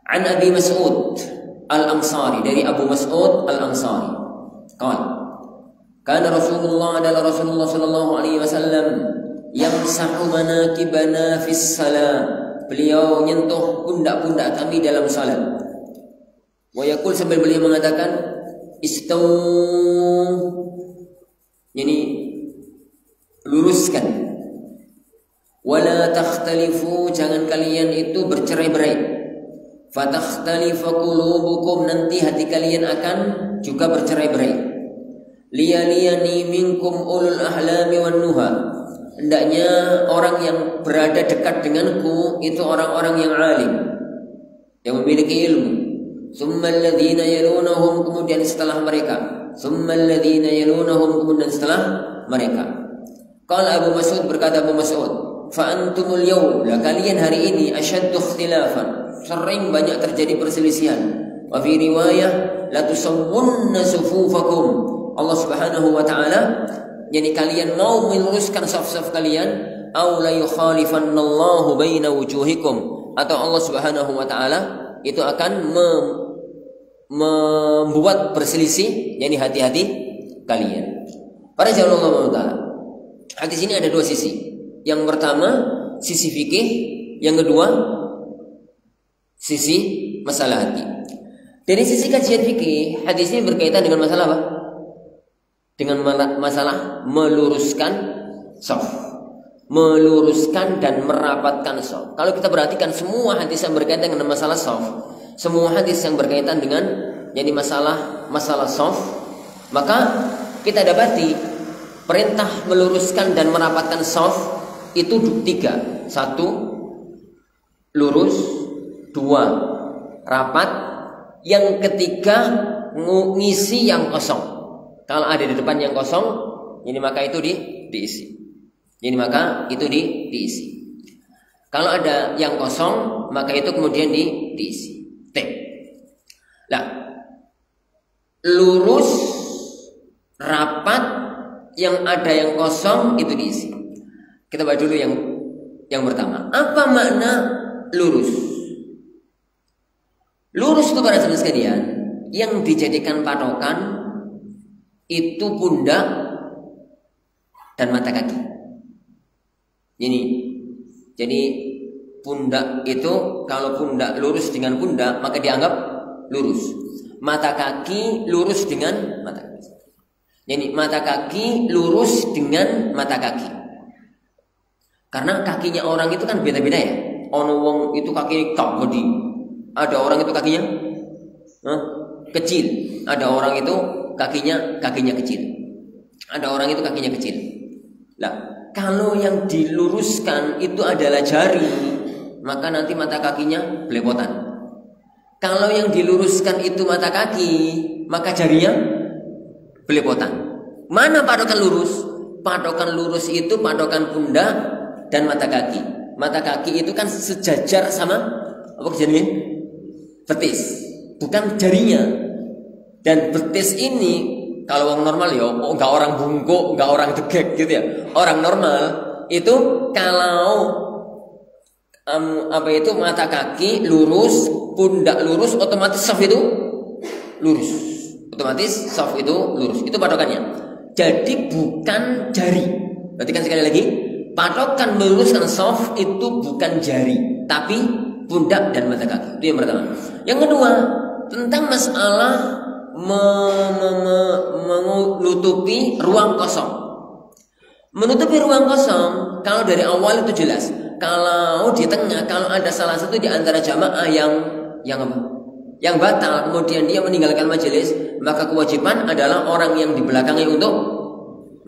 An Abi Mas'ud Al-Ansari, dari Abu Mas'ud Al-Ansari. Kana Rasulullah adalah Rasulullah sallallahu alaihi wasallam yamsahu manakibana fis salat. Beliau menyentuh pundak-pundak kami dalam salat. Wa yaqul, sambil beliau mengatakan istaw, yani luruskan. Wala takhtalifu, jangan kalian itu bercerai-berai. Fatakhtalifa qulubukum, nanti hati kalian akan juga bercerai-berai. Liyaliyani minkum ulul ahlami wan nuha, hendaknya orang yang berada dekat denganku itu orang-orang yang alim, yang memiliki ilmu. Tsumma alladhina yalunahum, kemudian setelah mereka. Tsumma alladhina yalunahum, kemudian setelah mereka. Qala Abu Mas'ud, berkata Abu Mas'ud, fa antumul yawm, kalian hari ini asyaddu ikhtilafan, sering banyak terjadi perselisihan. Wa fi riwayah la tusawwunna sufufakum, Allah Subhanahu wa taala, jadi kalian mau meluruskan saf-saf kalian, aw la yukhalifannallahu baina wujuhikum, atau Allah Subhanahu wa taala itu akan membuat berselisih, yani hati-hati kalian. Para jamaah Allah taala, hadis ini ada dua sisi. Yang pertama sisi fikih, yang kedua sisi masalah hati. Dari sisi kajian fikih, hadis ini berkaitan dengan masalah apa? Dengan masalah meluruskan shaf, meluruskan dan merapatkan shaf. Kalau kita perhatikan semua hadis yang berkaitan dengan masalah shaf, semua hadis yang berkaitan dengan jadi masalah shaf, maka kita dapati perintah meluruskan dan merapatkan shaf itu tiga. Satu, lurus. Dua, rapat. Yang ketiga, ngisi yang kosong. Kalau ada di depan yang kosong, ini maka itu diisi. Ini maka itu diisi. Kalau ada yang kosong, maka itu kemudian diisi. Nah, lurus, rapat, yang ada yang kosong itu diisi. Kita bahas dulu yang pertama. Apa makna lurus? Lurus itu para saudara sekalian, yang dijadikan patokan itu pundak dan mata kaki. Jadi pundak itu, kalau pundak lurus dengan pundak maka dianggap lurus. Mata kaki lurus dengan mata kaki. Jadi mata kaki lurus dengan mata kaki. Karena kakinya orang itu kan beda-beda ya. Ono wong itu kaki gede. Ada orang itu kakinya kecil. Ada orang itu kakinya kecil. Ada orang itu kakinya kecil. Lah, kalau yang diluruskan itu adalah jari, maka nanti mata kakinya belepotan. Kalau yang diluruskan itu mata kaki, maka jarinya belepotan. Mana patokan lurus? Patokan lurus itu patokan pundak dan mata kaki. Mata kaki itu kan sejajar sama apa kejadiannya? Betis, bukan jarinya. Dan betis ini kalau orang normal ya, nggak orang bungkuk, nggak orang degek gitu ya. Orang normal itu kalau mata kaki lurus, pundak lurus, otomatis saf itu lurus. Otomatis saf itu lurus. Itu patokannya. Jadi bukan jari. Perhatikan sekali lagi, patokan meluruskan saf itu bukan jari, tapi pundak dan mata kaki. Itu yang pertama. Yang kedua, tentang masalah menutupi ruang kosong. Menutupi ruang kosong, kalau dari awal itu jelas. Kalau di tengah, kalau ada salah satu di antara jamaah yang apa? Yang batal, kemudian dia meninggalkan majelis, maka kewajiban adalah orang yang di belakangnya untuk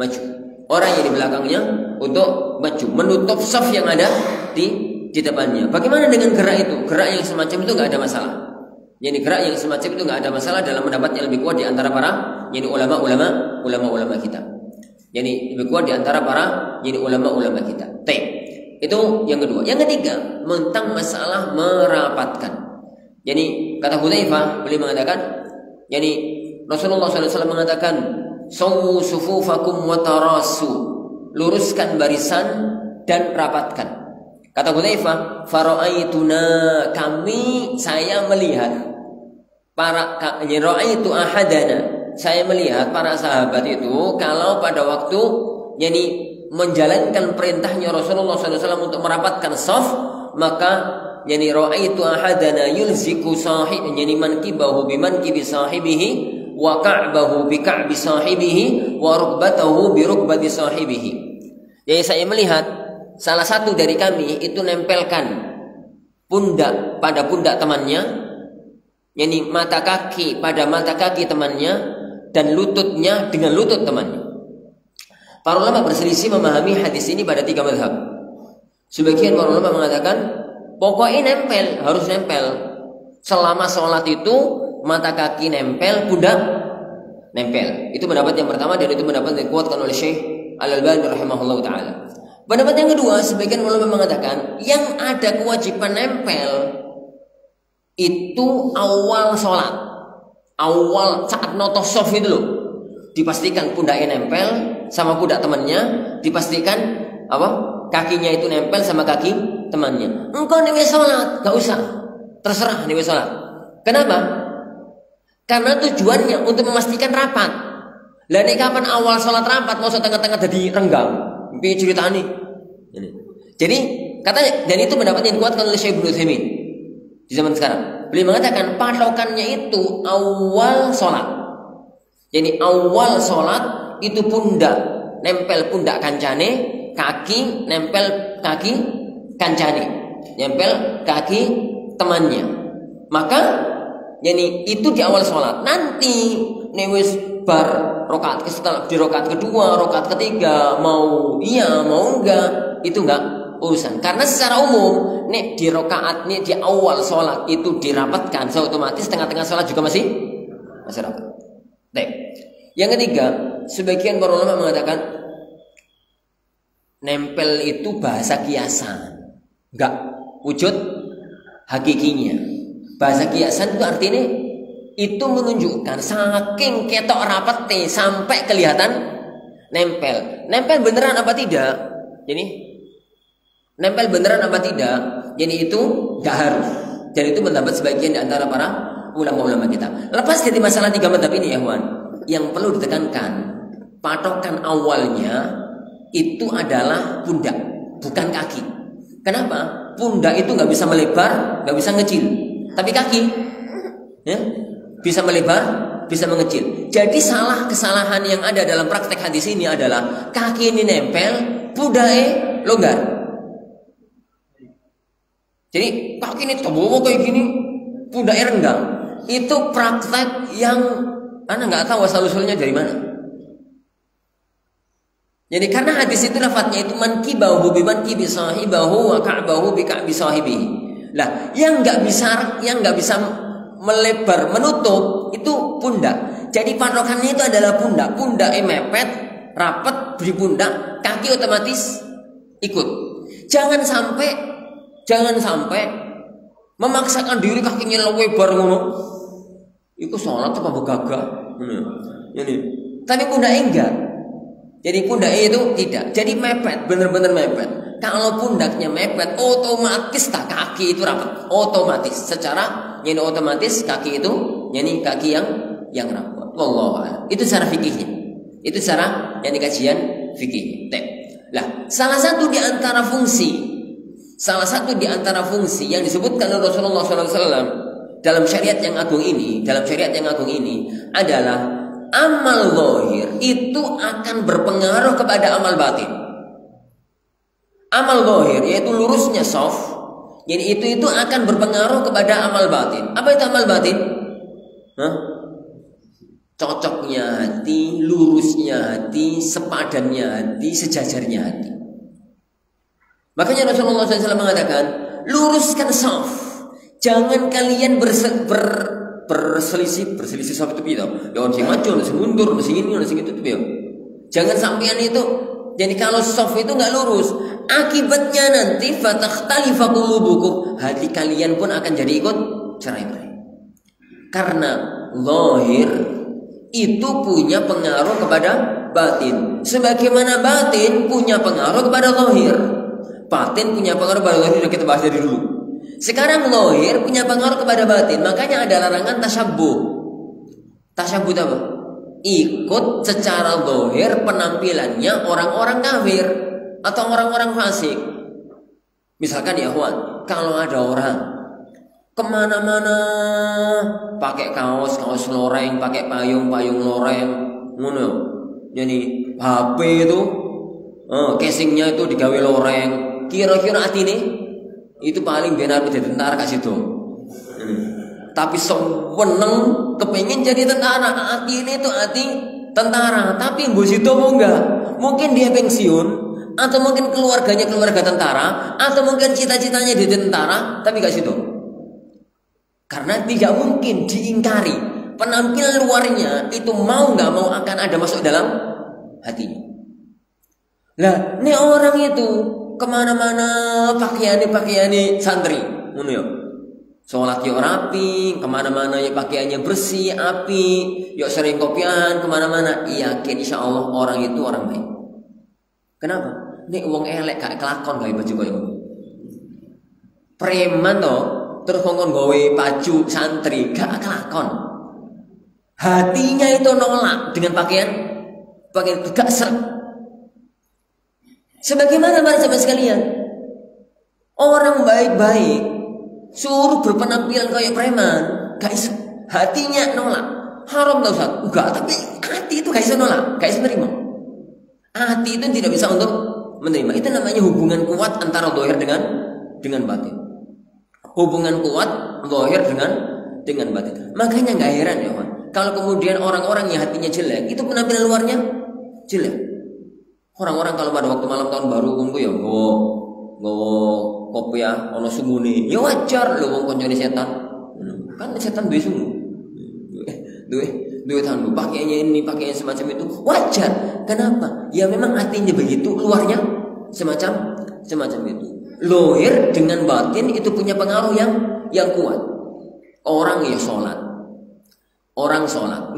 maju. Orang yang di belakangnya untuk maju, menutup saf yang ada di depannya. Bagaimana dengan gerak itu? Gerak yang semacam itu nggak ada masalah. Jadi gerak yang semacam itu nggak ada masalah dalam pendapat yang lebih kuat di antara para ulama kita. Jadi lebih kuat di antara para ulama kita. Itu yang kedua. Yang ketiga, tentang masalah merapatkan. Jadi kata Hudzaifah, beliau mengatakan, jadi Rasulullah SAW mengatakan, "Sawu sufufakum wa tarasu." Luruskan barisan dan rapatkan. Kata Hudzaifah, "Fara'aituna," saya melihat ra'aitu ahadana. Saya melihat para sahabat itu kalau pada waktu menjalankan perintahnya Rasulullah SAW untuk merapatkan shaf, maka ra'aitu ahadana yulziku mankibahu bimankibi sahibihi wa ka'bahu bi ka'bi sahibihi wa rukbatahu bi rukbati sahibihi. Jadi saya melihat salah satu dari kami itu nempelkan pundak pada pundak temannya, mata kaki pada mata kaki temannya, dan lututnya dengan lutut temannya. Para ulama berselisih memahami hadis ini pada 3 mazhab. Sebagian para ulama mengatakan pokoknya nempel, harus nempel. Selama sholat itu mata kaki nempel, pundak nempel. Itu pendapat yang pertama, dan itu pendapat yang dikuatkan oleh Syekh Al-Albani rahimahullah ta'ala. Pendapat yang kedua, sebagian ulama mengatakan yang ada kewajiban nempel itu awal sholat, awal saat notos sof itu loh. Dipastikan pundaknya nempel sama pundak temannya, dipastikan kakinya itu nempel sama kaki temannya. Engkau nih sholat, gak usah, terserah nih sholat. Kenapa? Karena tujuannya untuk memastikan rapat. Lah nek kapan awal sholat rapat, mau tengah-tengah jadi renggang, piye ceritane? Jadi katanya, dan itu pendapat yang dikuatkan oleh Syekh Ibnu Utsaimin di zaman sekarang. Beliau mengatakan patokannya itu awal sholat. Jadi awal sholat itu pundak nempel pundak kancane, kaki nempel kaki kancane, nempel kaki temannya. Maka itu di awal sholat. Nanti wis bar rokaat setelah di rokaat kedua, rokaat ketiga, mau iya mau enggak, itu enggak urusan. Karena secara umum di rokaat di awal sholat itu dirapatkan, otomatis tengah-tengah sholat juga masih rapat. Yang ketiga, sebagian para ulama mengatakan nempel itu bahasa kiasan, enggak wujud hakikinya. Bahasa kiasan itu artinya itu menunjukkan saking ketok rapete sampai kelihatan nempel. Nempel beneran apa tidak? Jadi nempel beneran apa tidak? Jadi itu enggak harus. Dan itu pendapat sebagian di antara para ulama-ulama kita. Lepas dari masalah 3 mazhab ini ya, Wan, yang perlu ditekankan, patokan awalnya itu adalah pundak, bukan kaki. Kenapa? Pundak itu nggak bisa melebar, nggak bisa ngecil. Tapi kaki bisa melebar, bisa mengecil. Jadi kesalahan yang ada dalam praktek hadis ini adalah kaki ini nempel, pundaknya longgar. Jadi kaki ini terbawa kayak gini, pundaknya renggang. Itu praktek yang Anda nggak tahu asal-usulnya dari mana. Jadi karena hadis itu lafadznya itu man kibahu bi man kibi sahibahu wa ka'bahu bi ka'bi sahibihi. Lah, yang nggak bisa melebar menutup itu pundak. Jadi patokannya itu adalah pundak. Pundaknya mepet, rapat di pundak, kaki otomatis ikut. Jangan sampai memaksakan diri kakinya lebar ngono. Iku sholat apa gagah? Ini. Tapi pundaknya enggak. Jadi pundaknya itu tidak. Jadi mepet, benar-benar mepet. Kalau pundaknya mepet, otomatis kaki itu rapat. Otomatis, secara jadi otomatis kaki itu, jadi kaki yang rapat. Wallahu a'lam. Itu cara fikihnya. Itu cara yang kajian fikih. Lah, salah satu di antara fungsi yang disebutkan oleh Rasulullah SAW dalam syariat yang agung ini adalah amal zahir itu akan berpengaruh kepada amal batin. Amal zahir yaitu lurusnya shaf, jadi itu akan berpengaruh kepada amal batin. Apa itu amal batin? Cocoknya hati, lurusnya hati, sepadannya hati, sejajarnya hati. Makanya Rasulullah SAW mengatakan, luruskan shaf. Jangan kalian berselisih shaf itu gitu. Ya orang sing maju, orang sing mundur, orang sing ini, orang sing itu ya. Jangan sampean itu. Jadi kalau shaf itu nggak lurus, akibatnya nanti fatakhtalifa qulubukum. Hati kalian pun akan jadi ikut cerai-berai. Karena zahir itu punya pengaruh kepada batin. Sebagaimana batin punya pengaruh kepada zahir. Batin punya pengaruh kepada zahir, sudah kita bahas dari dulu. Sekarang zahir punya pengaruh kepada batin. Makanya ada larangan tasyabbuh. Tasyabbuh apa? Ikut secara zahir penampilannya orang-orang kafir atau orang-orang fasik. Misalkan ya Juan, kalau ada orang kemana-mana pakai kaos loreng, pakai payung loreng, ngono. Jadi HP itu, casingnya itu digawe loreng. Kira-kira atine itu paling benar jadi tentara kasih tuh. Tapi seweneng kepengen jadi tentara. Hati ini tuh hati tentara. Tapi mbok situ mau enggak? Mungkin dia pensiun, atau mungkin keluarganya keluarga tentara, atau mungkin cita-citanya jadi tentara, tapi gak situ. Karena tidak mungkin diingkari. Penampilan luarnya itu mau nggak mau akan ada masuk dalam hatinya. Lah, ini orang itu kemana-mana pakaiannya santri, ngono ya. Sholat yo rapi, kemana-mana ya pakaiannya bersih, api, yo sering kopian, kemana-mana. Yakin insya Allah orang itu orang baik. Kenapa? Nek wong elek gak kelakon gawe baju koyo ngono. Preman to, terus ngomong gawe baju santri gak kelakon. Hatinya itu nolak dengan pakaian gak seret. Sebagaimana para sahabat sekalian, orang baik-baik suruh berpenampilan kayak preman, guys, hatinya nolak. Haram tau Ustaz? Enggak, tapi hati itu gak bisa nolak, gak bisa menerima. Hati itu tidak bisa untuk menerima. Itu namanya hubungan kuat antara zahir dengan batin. Hubungan kuat zahir dengan batin. Makanya nggak heran ya, Pak. Kalau kemudian orang-orang yang hatinya jelek, itu penampilan luarnya jelek. Orang-orang kalau pada waktu malam tahun baru kumpul ya nggo kopi ya ono sumune. Ya wajar lho wong koncone setan. Kan setan duwe sumu. Duwe tandu pakainya ini, pakainya semacam itu. Wajar. Kenapa? Ya memang hatinya begitu, luarnya semacam itu. Zahir dengan batin itu punya pengaruh yang kuat. Orang ya sholat,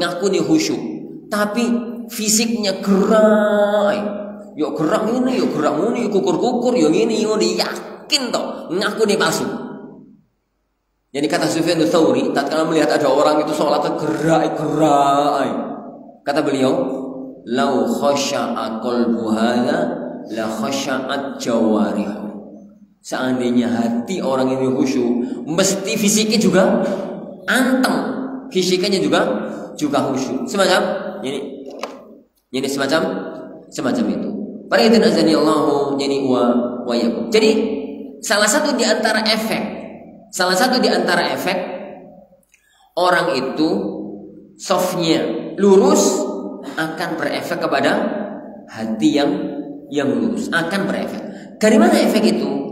ngaku nih khusyuk, tapi fisiknya gerak. Yuk gerak ini, yuk gerak ini, kukur-kukur, yuk ini, yakin toh, ngaku nih palsu. Jadi kata Sufyan Tsauri, tatkala melihat ada orang itu sholat gerak. Kata beliau, lau khasya'a qalbu hadza la khasya'at jawarih. Seandainya hati orang ini khusyuk, mesti fisiknya juga anteng, fisiknya juga khusyuk. Semacam ini semacam itu. Para hadirin azani Allahu yani wa yakum. Jadi salah satu di antara efek orang itu softnya lurus akan berefek kepada hati yang lurus, akan berefek. Dari mana efek itu?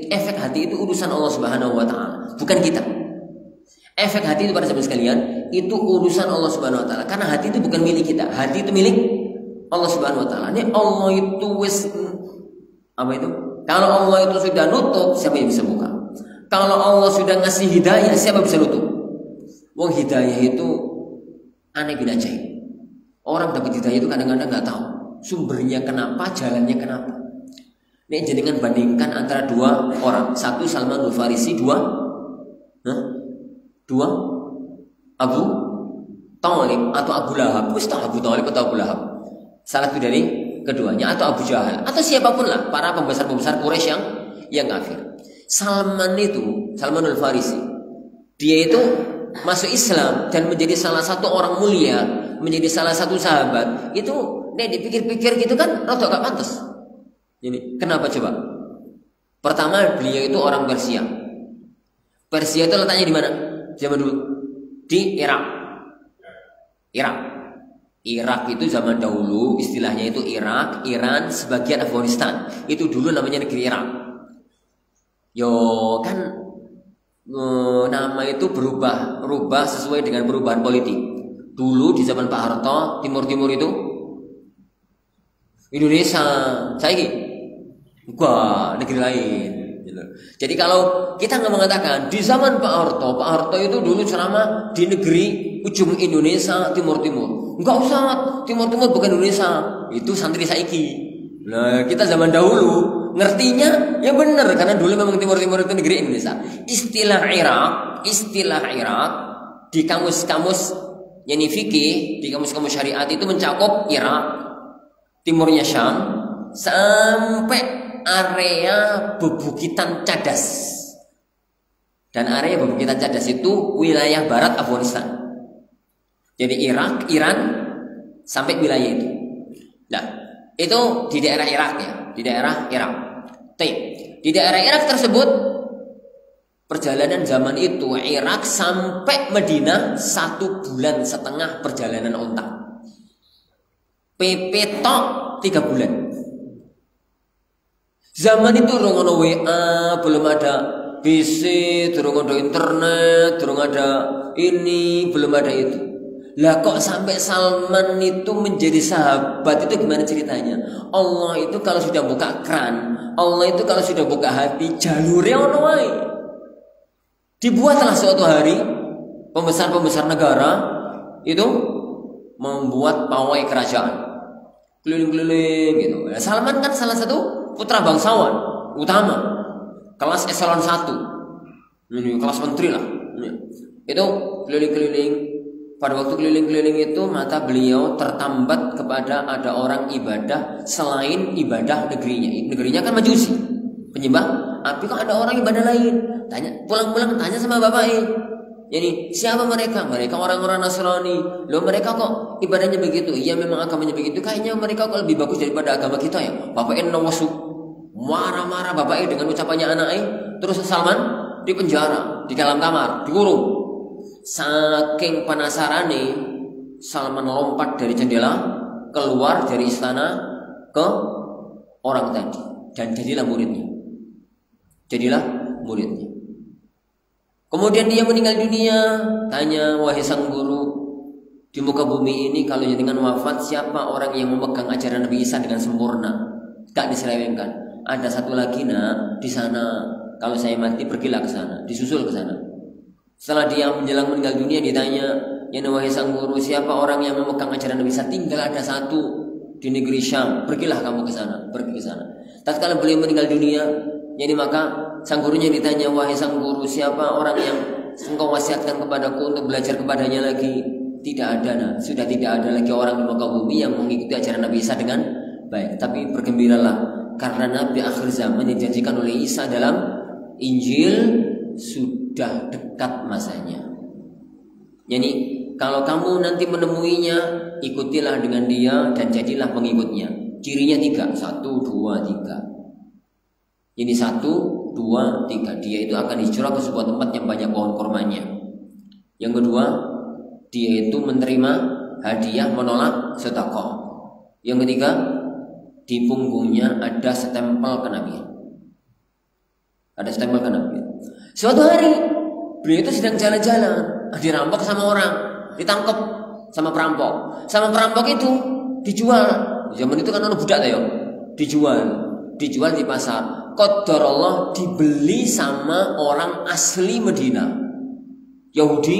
Efek hati itu urusan Allah Subhanahu wa taala, bukan kita. Efek hati itu pada sahabat sekalian, itu urusan Allah Subhanahu wa taala. Karena hati itu bukan milik kita. Hati itu milik Allah Subhanahu wa taala. Ini Allah itu apa itu? Kalau Allah itu sudah nutup, siapa yang bisa buka? Kalau Allah sudah ngasih hidayah, siapa bisa nutup? Wong hidayah itu aneh bin ajaib. Orang dapat hidayah itu kadang-kadang nggak tahu sumbernya kenapa, jalannya kenapa. Ini jadikan bandingkan antara dua orang. Satu Salman Al-Farisi, dua Abu Thalib atau Abu Lahab. Ustaz Abu Thalib atau Abu Lahab. Salah satu dari keduanya, atau Abu Jahal atau siapapun lah, para pembesar-pembesar Quraisy yang kafir. Salman Al-Farisi, dia itu masuk Islam dan menjadi salah satu orang mulia, menjadi salah satu sahabat. Itu dipikir-pikir gitu kan rada gak pantas. Ini kenapa coba? Pertama, beliau itu orang Persia. Persia itu letaknya di mana? Zaman dulu di Irak itu zaman dahulu, istilahnya itu Irak, Iran, sebagian Afghanistan. Itu dulu namanya negeri Irak. Kan nama itu berubah sesuai dengan perubahan politik. Dulu di zaman Pak Harto, timur itu Indonesia. Wah, negeri lain. Jadi kalau kita nggak mengatakan di zaman Pak Harto itu dulu ceramah di negeri ujung Indonesia, timur. Enggak usah, timur bukan Indonesia, itu santri saiki. Nah, kita zaman dahulu ngertinya ya benar, karena dulu memang timur itu negeri Indonesia. Istilah Irak di kamus-kamus yani fikih, di kamus-kamus syariat itu mencakup Irak, timurnya Syam, sampai area bebukitan Cadas. Dan area bebukitan Cadas itu wilayah barat Afghanistan. Jadi Irak, Iran sampai wilayah itu. Nah, itu di daerah Irak ya, di daerah Irak. Di daerah Irak tersebut perjalanan zaman itu Irak sampai Madinah 1,5 bulan perjalanan unta. PP tok 3 bulan. Zaman itu belum ada WA, belum ada PC, belum ada internet, belum ada ini, belum ada itu. Lah kok sampai Salman itu menjadi sahabat, itu gimana ceritanya? Allah itu kalau sudah buka keran, Allah itu kalau sudah buka hati, jalurnya ono wae. Dibuatlah suatu hari pembesar-pembesar negara itu membuat pawai kerajaan keliling-keliling gitu. Nah, Salman kan salah satu putra bangsawan utama, kelas eselon 1, ini kelas menteri lah. Itu keliling-keliling. Pada waktu keliling-keliling itu mata beliau tertambat kepada ada orang ibadah selain ibadah negerinya. Negerinya kan Majusi, penyembah api. Kok ada orang ibadah lain? Tanya, pulang-pulang tanya sama bapaknya. Jadi siapa mereka? Mereka orang-orang Nasrani. Loh, mereka kok ibadahnya begitu? Iya, memang agamanya begitu. Kayaknya mereka kok lebih bagus daripada agama kita ya. Bapaknya nawasu, marah-marah bapaknya dengan ucapannya anaknya. Terus Salman di penjara, di dalam kamar, dikurung. Saking penasaran nih, Salman lompat dari jendela, keluar dari istana ke orang tadi, dan jadilah muridnya. Kemudian dia meninggal dunia. Tanya, wahai sang guru, di muka bumi ini kalau jenengan wafat, siapa orang yang memegang ajaran Nabi Isa dengan sempurna, gak diselewengkan? Ada satu lagi nak di sana. Kalau saya mati pergilah ke sana, disusul ke sana. Setelah dia menjelang meninggal dunia ditanya, ya wahai sang guru, siapa orang yang memegang ajaran Nabi Isa? Tinggal ada satu di negeri Syam, pergilah kamu ke sana, pergi ke sana. Tatkala beliau meninggal dunia, jadi maka sang gurunya ditanya, wahai sang guru, siapa orang yang engkau wasiatkan kepadaku untuk belajar kepadanya lagi? Tidak ada, nah. Sudah tidak ada lagi orang di muka bumi yang mengikuti ajaran Nabi Isa dengan baik. Tapi bergembiralah, karena Nabi akhir zaman yang dijanjikan oleh Isa dalam Injil sudah dekat masanya. Jadi kalau kamu nanti menemuinya, ikutilah dengan dia dan jadilah pengikutnya. Cirinya 3, 1, 2, 3. Jadi 1, 2, 3. Dia itu akan hijrah ke sebuah tempat yang banyak pohon kormanya. Yang kedua, dia itu menerima hadiah menolak sedekah. Yang ketiga, di punggungnya ada stempel kenabian. Ada stempel kenabian. Suatu hari beliau itu sedang jalan-jalan, dirampok sama orang, ditangkap sama perampok. Sama perampok itu dijual. Zaman itu kan orang budak ya, dijual di pasar. Qadarullah dibeli sama orang asli Madinah, Yahudi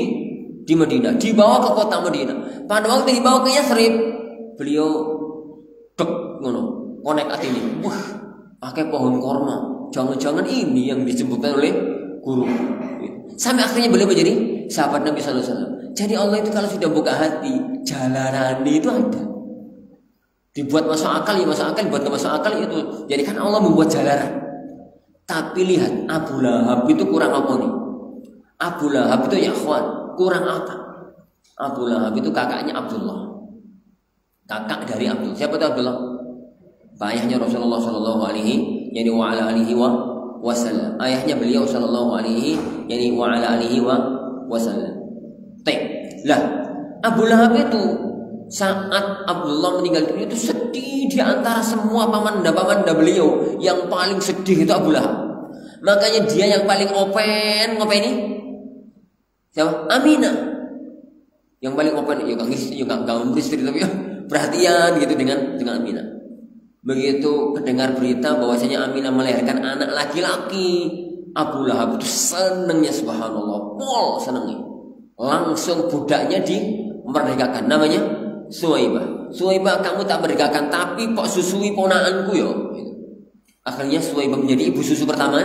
di Madinah, dibawa ke kota Madinah. Pada waktu dibawa ke Yathrib, beliau konek hati ini, wah, pakai pohon korma. Jangan-jangan ini yang disebutkan oleh guru. Sampai akhirnya beliau menjadi sahabat Nabi SAW. Jadi Allah itu kalau sudah buka hati, jalanan itu ada. Dibuat masuk akal ya masuk akal, dibuat gak masuk akal itu. Jadi kan Allah membuat jalanan. Tapi lihat Abu Lahab itu kurang apa nih? Abu Lahab itu ya ikhwan, kurang apa? Abu Lahab itu kakaknya Abdullah. Kakak dari Abdullah. Siapa itu Abdullah? Ayahnya Rasulullah Shallallahu Alaihi yani wa ala alihi wasallam. Ayahnya beliau Shallallahu Alaihi yani wa ala alihi wasallam. Lah Abu Lahab itu saat Abdullah meninggal dunia itu sedih di antara semua pamanda beliau. Yang paling sedih itu Abu Lahab. Makanya dia yang paling open ini siapa? Aminah. Yang paling open ya gak istri tapi ya perhatian gitu dengan Aminah. Begitu mendengar berita bahwasanya Aminah melahirkan anak laki-laki, Abu Lahab itu senangnya subhanallah, pol senangnya. Langsung budaknya dimerdekakan, namanya Suwaibah. Suwaibah, kamu tak merdekakan tapi kok susui ponaanku ya. Akhirnya Suwaibah menjadi ibu susu pertama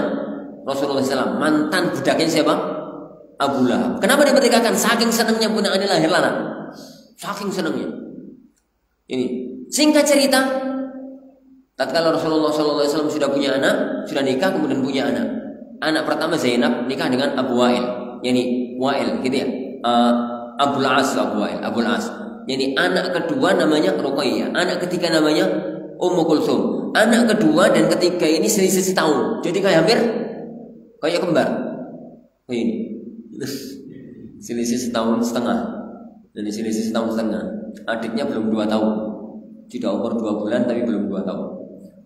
Rasulullah SAW. Mantan budaknya siapa? Abu Lahab. Kenapa dia merdekakan? Saking senangnya ponaannya lahir anak. Saking senangnya. Ini singkat cerita, tatkala Rasulullah SAW sudah punya anak, sudah nikah kemudian punya anak. Anak pertama Zainab nikah dengan Abu Wa'il, yani Wa'il gitu ya. Abul As. Yani anak kedua namanya Ruqayyah, anak ketiga namanya Ummu Kulsum. Anak kedua dan ketiga ini selisih setahun. Jadi kayak hampir kayak kembar. Kayak ini. Selisih setahun setengah. Jadi selisih setahun setengah. Adiknya belum 2 tahun. Sudah umur 2 bulan tapi belum 2 tahun.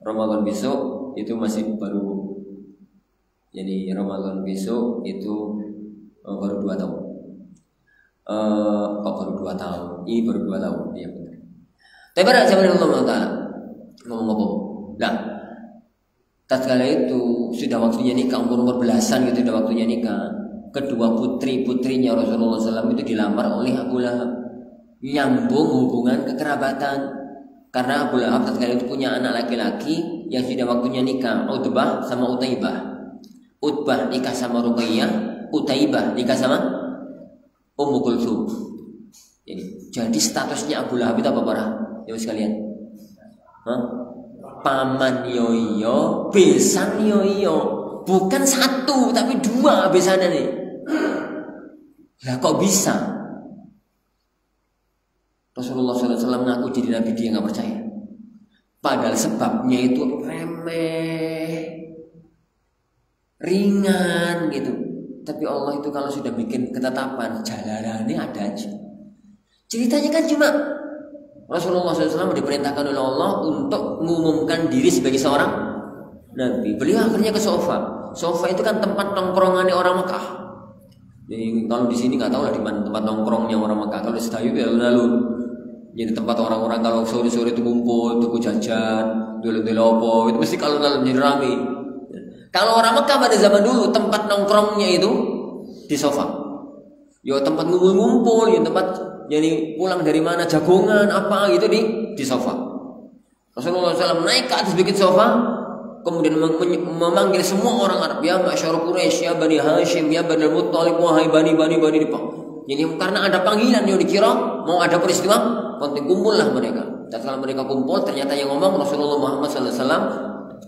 Ramadan besok itu masih baru. Jadi Ramadan besok itu baru 2 tahun. Baru 2 tahun. Ini baru 2 tahun. Iya benar. Tapi pada zaman Allah Taala ngomong-ngomong. Nah, tatkala itu sudah waktunya nikah, umur belasan gitu sudah waktunya nikah. Kedua putrinya Rasulullah SAW itu dilamar oleh Abu Lahab. Nyambung hubungan kekerabatan. Karena Abu Lahab tatkala itu punya anak laki-laki yang sudah waktunya nikah, Utbah sama Utaibah. Utbah nikah sama Ruqayyah, Utaibah nikah sama Ummu Kulsum. Jadi statusnya Abu Lahab itu apa para? Ya sekalian. Paman yoyo, besan yoyo. Bukan 1 tapi 2 besannya nih. Lah kok bisa? Rasulullah SAW mengaku jadi nabi, dia nggak percaya. Padahal sebabnya itu remeh, ringan gitu. Tapi Allah itu kalau sudah bikin ketetapan, jalanannya ada aja. Ceritanya kan cuma Rasulullah SAW diperintahkan oleh Allah untuk mengumumkan diri sebagai seorang nabi. Beliau akhirnya ke sofa. Sofa itu kan tempat nongkrongannya orang Mekah. Jadi kalau di sini nggak tahu lah di mana tempat nongkrongnya orang Mekah. Kalau di Sedayu ya alun-alun. Jadi tempat orang-orang kalau sore-sore itu kumpul, tuku jajan, dulu-dulu itu mesti kalau jadi rame. Kalau orang Mekah pada zaman dulu tempat nongkrongnya itu di sofa. Ya tempat ngumpul-ngumpul, ya tempat jadi pulang dari mana jagongan apa gitu di sofa. Rasulullah SAW naik ke atas bukit sofa, kemudian memanggil semua orang Arab, ya masyarakat Quraisy, ya Bani Hashim, ya Bani Muttalib, wahai bani Depan. Jadi karena ada panggilan yang dikira mau ada peristiwa, penting kumpullah mereka. Dan setelah mereka kumpul, ternyata yang ngomong Rasulullah Muhammad SAW,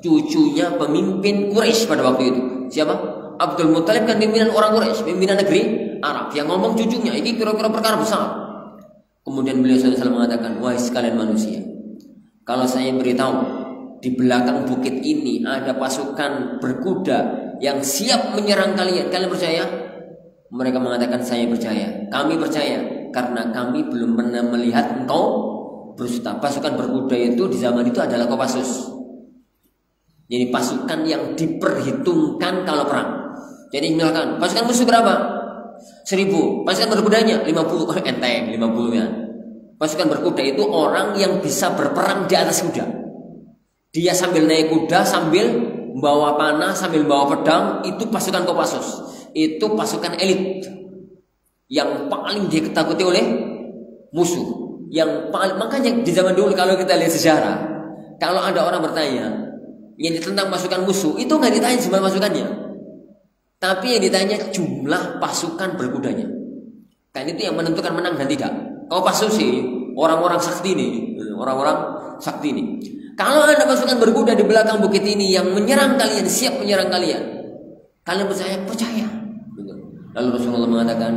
cucunya pemimpin Quraisy pada waktu itu. Siapa? Abdul Muttalib kan pimpinan orang Quraisy, pimpinan negeri Arab. Yang ngomong cucunya, ini kira-kira perkara besar. Kemudian beliau SAW mengatakan, wahai sekalian manusia, kalau saya beritahu di belakang bukit ini ada pasukan berkuda yang siap menyerang kalian. Kalian percaya? Mereka mengatakan saya percaya. Kami percaya karena kami belum pernah melihat engkau bersuta. Pasukan berkuda itu di zaman itu adalah Kopassus. Jadi pasukan yang diperhitungkan kalau perang. Jadi misalkan pasukan musuh berapa? 1000. Pasukan berkudanya 50. Enteng 50 ya. Pasukan berkuda itu orang yang bisa berperang di atas kuda. Dia sambil naik kuda, sambil bawa panah, sambil bawa pedang. Itu pasukan Kopassus. Itu pasukan elit yang paling diketakuti oleh musuh. Yang paling, makanya di zaman dulu kalau kita lihat sejarah, kalau ada orang bertanya yang tentang pasukan musuh, itu nggak ditanya jumlah pasukannya, tapi yang ditanya jumlah pasukan berkudanya. Kan itu yang menentukan menang dan tidak. Kopassus sih orang-orang sakti ini, orang-orang sakti ini. Kalau ada pasukan berkuda di belakang bukit ini yang menyerang kalian, siap menyerang kalian, kalian percaya? Percaya. Lalu Rasulullah mengatakan,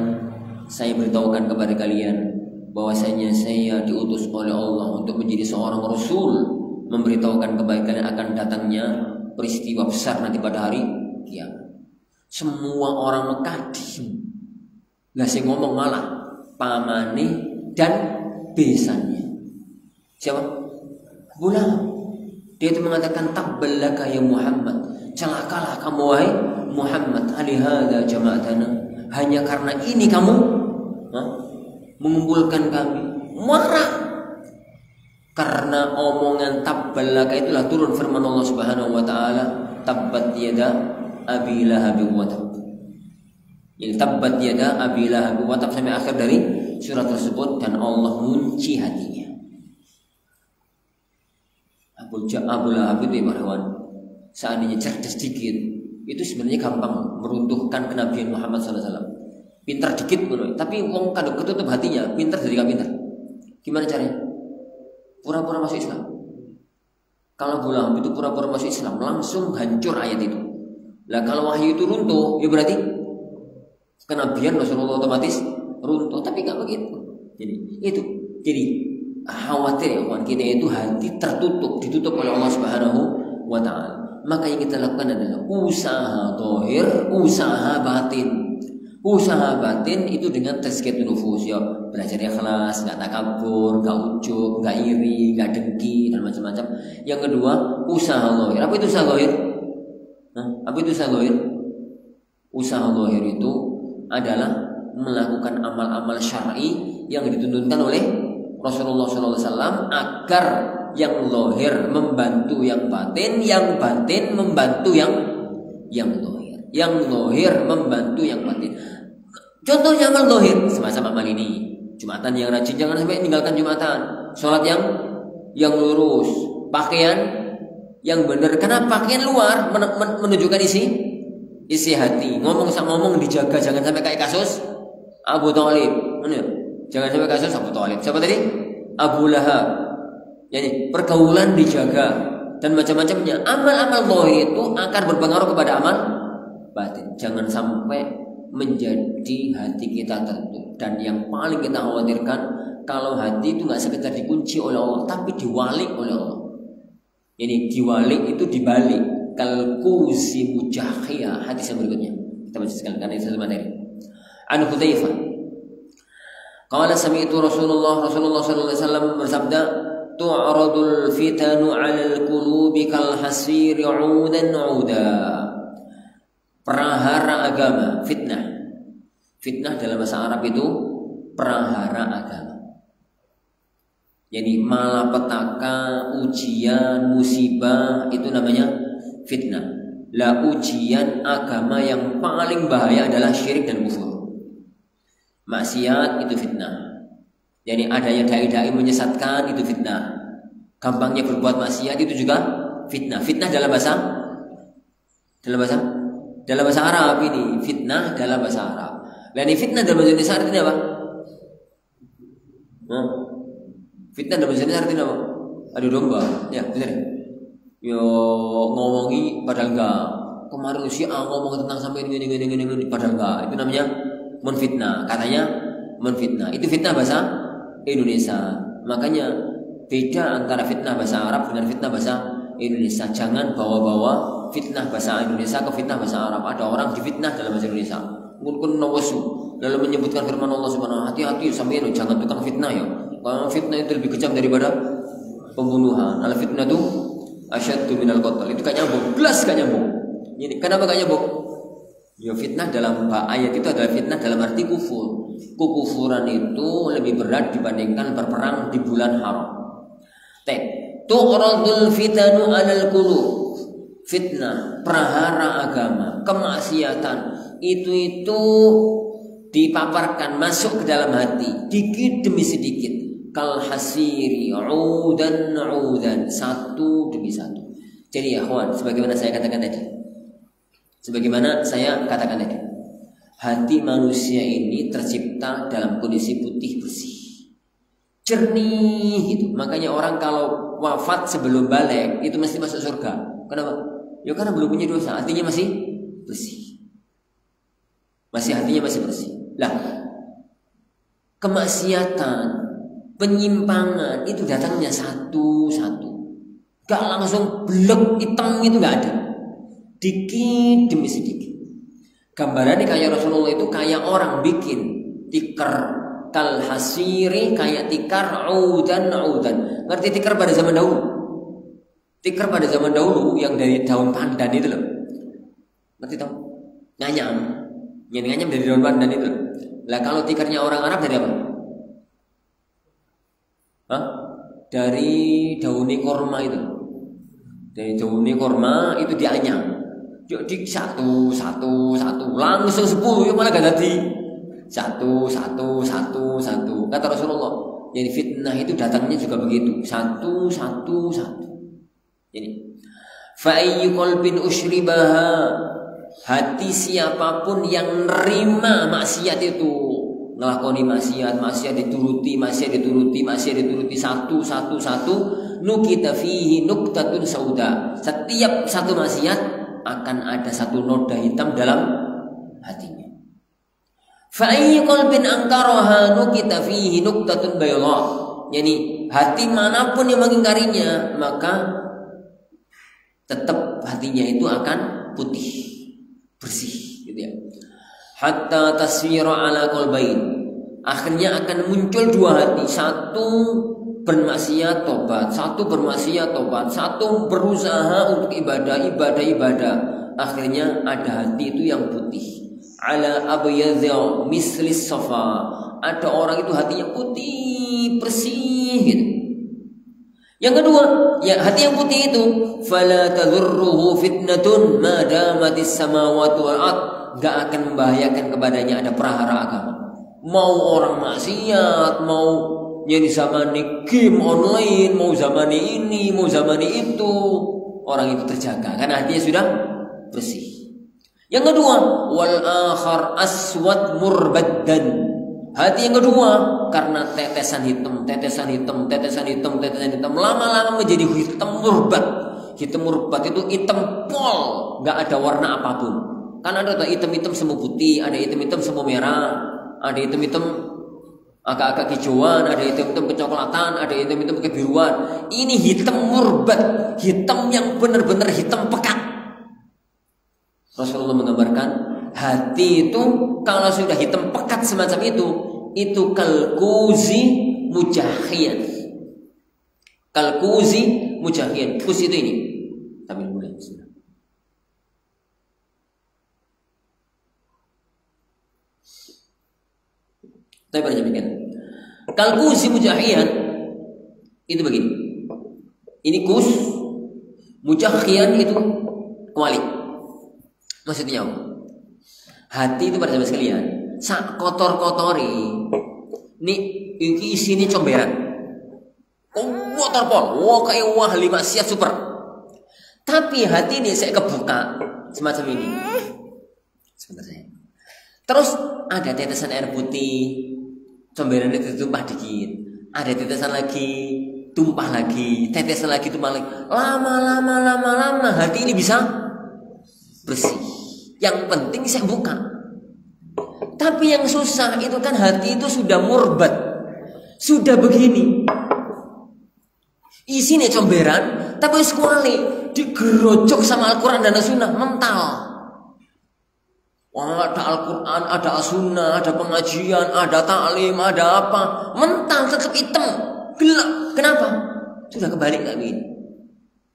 saya beritahukan kepada kalian bahwasanya saya diutus oleh Allah untuk menjadi seorang Rasul, memberitahukan kepada kalian akan datangnya peristiwa besar nanti pada hari kiamat. Semua orang Mekah diem, nggak sih ngomong, malah pamane dan besannya. Siapa? Bulan. Dia itu mengatakan tabballaka ya Muhammad, celakalah kamu wahai Muhammad, alihada jama'atana, hanya karena ini kamu mengumpulkan kami. Marah karena omongan tabballaka itulah turun firman Allah Subhanahu wa taala, tabbat yada abi lahab wa tab. Jadi tabbat yada abi lahab wa tab sampai akhir dari surat tersebut, dan Allah mengunci hatinya. Abu Lahab itu ibarat seandainya cerdas dikit, itu sebenarnya gampang meruntuhkan kenabian Muhammad SAW. Pintar dikit pun, tapi wong kadang ketutup hatinya, pintar jadi gak pintar. Gimana caranya? Pura-pura masuk Islam. Kalau Abu Lahab itu pura-pura masuk Islam, langsung hancur ayat itu. Lah kalau wahyu itu runtuh, ya berarti kenabian Rasulullah otomatis runtuh. Tapi gak begitu. Jadi khawatir ya kawan, kita itu hati ditutup oleh Allah Subhanahu wa taala. Maka yang kita lakukan adalah usaha zahir, usaha batin. Usaha batin itu dengan tazkiyatun nufus, ya belajar ikhlas, enggak takabur, enggak ujub, enggak iri, enggak dengki dan macam-macam. Yang kedua, usaha zahir. Apa itu usaha zahir? Apa itu usaha zahir? Usaha zahir itu adalah melakukan amal-amal syar'i yang dituntutkan oleh Rasulullah SAW agar yang zahir membantu yang batin membantu yang zahir, yang zahir membantu yang batin. Contohnya amal zahir semacam amal ini, Jumatan yang rajin, jangan sampai tinggalkan Jumatan. Sholat yang lurus, pakaian yang benar. Karena pakaian luar menunjukkan isi hati. Ngomong dijaga, jangan sampai kayak kasus Abu Thalib. Jangan sampai kasus Abu Thalib. Siapa tadi? Abu Lahab. Jadi pergaulan dijaga dan macam-macamnya. Amal-amal zahir itu akan berpengaruh kepada amal batin. Jangan sampai menjadi hati kita tertutup. Dan yang paling kita khawatirkan, kalau hati itu nggak sekedar dikunci oleh Allah, tapi diwalik oleh Allah. Jadi diwalik itu dibalik. Kalkuzi mujahiyah. Hadis yang berikutnya kita baca sekali karena itu satu materi. An Hudzaifah qala sami'tu Rasulullah sallallahu alaihi wasallam bersabda, tu'radul fitanu 'alal qulubi kal hasiri 'udan 'uda. Prahara agama, fitnah. Fitnah dalam bahasa Arab itu prahara agama. Jadi malapetaka, ujian, musibah itu namanya fitnah. Lah ujian agama yang paling bahaya adalah syirik dan kufur. Maksiat itu fitnah. Jadi ada yang dai-dai menyesatkan, itu fitnah. Gampangnya berbuat maksiat itu juga fitnah. Fitnah dalam bahasa Arab ini, fitnah dalam bahasa Arab. Dan ini fitnah dalam bahasa Indonesia artinya apa? Fitnah dalam bahasa Indonesia artinya apa? Adu domba. Ya, benar. Yo ngomongi padahal enggak. Kemarin si A ngomong tentang sampai ini padahal enggak. Itu namanya menfitnah. Katanya menfitnah. Itu fitnah bahasa Indonesia. Makanya beda antara fitnah bahasa Arab dengan fitnah bahasa Indonesia. Jangan bawa-bawa fitnah bahasa Indonesia ke fitnah bahasa Arab. Ada orang difitnah dalam bahasa Indonesia. Mungkin nawasu lalu menyebutkan firman Allah Subhanahu wa taala, hati-hati sampeyan jangan tukang fitnah ya. Karena fitnah itu lebih kejam daripada pembunuhan. Al fitnah itu asyaddu minal qatl. Itu gak nyambung, belas gak nyambung. Ini kenapa gak nyambung? Ya fitnah dalam ayat itu adalah fitnah dalam arti kufur. Kekufuran itu lebih berat dibandingkan berperang di bulan haram. Tu'radul fitanu 'alal qulub. Fitnah, prahara agama, kemaksiatan itu dipaparkan masuk ke dalam hati dikit demi sedikit. Kal hasiri udan satu demi satu. Jadi ya kawan, sebagaimana saya katakan tadi, hati manusia ini tercipta dalam kondisi putih bersih, jernih gitu. Makanya orang kalau wafat sebelum balik itu mesti masuk surga. Kenapa? Ya karena belum punya dosa, hatinya masih bersih. Hatinya masih bersih. Lah, kemaksiatan, penyimpangan itu datangnya satu-satu. Gak langsung blek hitam itu gak ada. Dikit demi sedikit. Gambarannya kayak Rasulullah itu kayak orang bikin tikar kal hasiri, kayak tikar udan. Ngerti tikar pada zaman dahulu? Tikar pada zaman dahulu yang dari daun pandan itu loh. Ngerti tahu? Nganyam dari daun pandan itu loh. Lah kalau tikarnya orang Arab dari apa? Dari daun korma itu. Dari daun korma itu dianyam. Yuk di satu langsung 10 yuk malah gak jadi. Satu. Kata Rasulullah. Jadi fitnah itu datangnya juga begitu. Satu. Jadi fa ayyu qalbin usyribaha, hati siapapun yang nerima maksiat itu, ngelakoni maksiat dituruti satu, nukita fihi nuktatun sauda. Setiap satu maksiat akan ada satu noda hitam dalam hatinya. Fa ayyu qalbin ankaraha nukita fihi nuktatun bayda. Yani hati manapun yang mengingkarinya, maka tetap hatinya itu akan putih, bersih gitu ya. Hatta taswira ala qalbain. Akhirnya akan muncul dua hati, satu bermaksiat tobat, satu berusaha untuk ibadah. Akhirnya ada hati itu yang putih. Ala abyadha mislis safa. Ada orang itu hatinya putih, bersih gitu. Yang kedua, ya hati yang putih itu fala tadurruhu fitnatun ma damatis samawati wal ard, enggak akan membahayakan kepadanya ada prahara agama. Mau orang maksiat, mau jadi zamani game online, mau zamani ini, mau zamani itu, orang itu terjaga karena hatinya sudah bersih. Yang kedua, wal akhar aswad murbaddan. Hati yang kedua karena tetesan hitam lama-lama menjadi hitam murbat. Hitam murbat itu hitam pol, nggak ada warna apapun. Kan ada hitam-hitam semu putih, ada hitam-hitam semu merah, ada hitam-hitam agak-agak hijauan, ada hitam-hitam kecoklatan, ada hitam-hitam kebiruan. Ini hitam murbat, hitam yang benar-benar hitam pekat. Rasulullah menggambarkan hati itu kalau sudah hitam pekat semacam itu kalkuzi mujahian. Kus itu ini. Tapi mulai. Tapi pada demikian. Kalkuzi mujahian itu begini. Ini kus, mujahian itu kuali. Maksudnya apa? Hati itu pada zaman sekalian, sak kotor-kotori. Nih isinya comberan. Waterpol, kayak ahli maksiat super. Tapi hati ini saya kebuka semacam ini. Sebentar saya. Terus ada tetesan air putih, comberan itu tumpah dikit. Ada tetesan lagi, tumpah lagi, tetesan lagi, tumpah lagi. Lama hati ini bisa bersih. Yang penting saya buka. Tapi yang susah itu kan hati itu sudah murbat, sudah begini. Isinya comberan, tapi sekuali digerojok sama Al-Quran dan As-Sunnah, mental. Wah, ada Al-Quran, ada As-Sunnah, ada pengajian, ada taklim, ada apa, mental tetap hitam, gelap. Kenapa? Sudah kebalik kayak begini.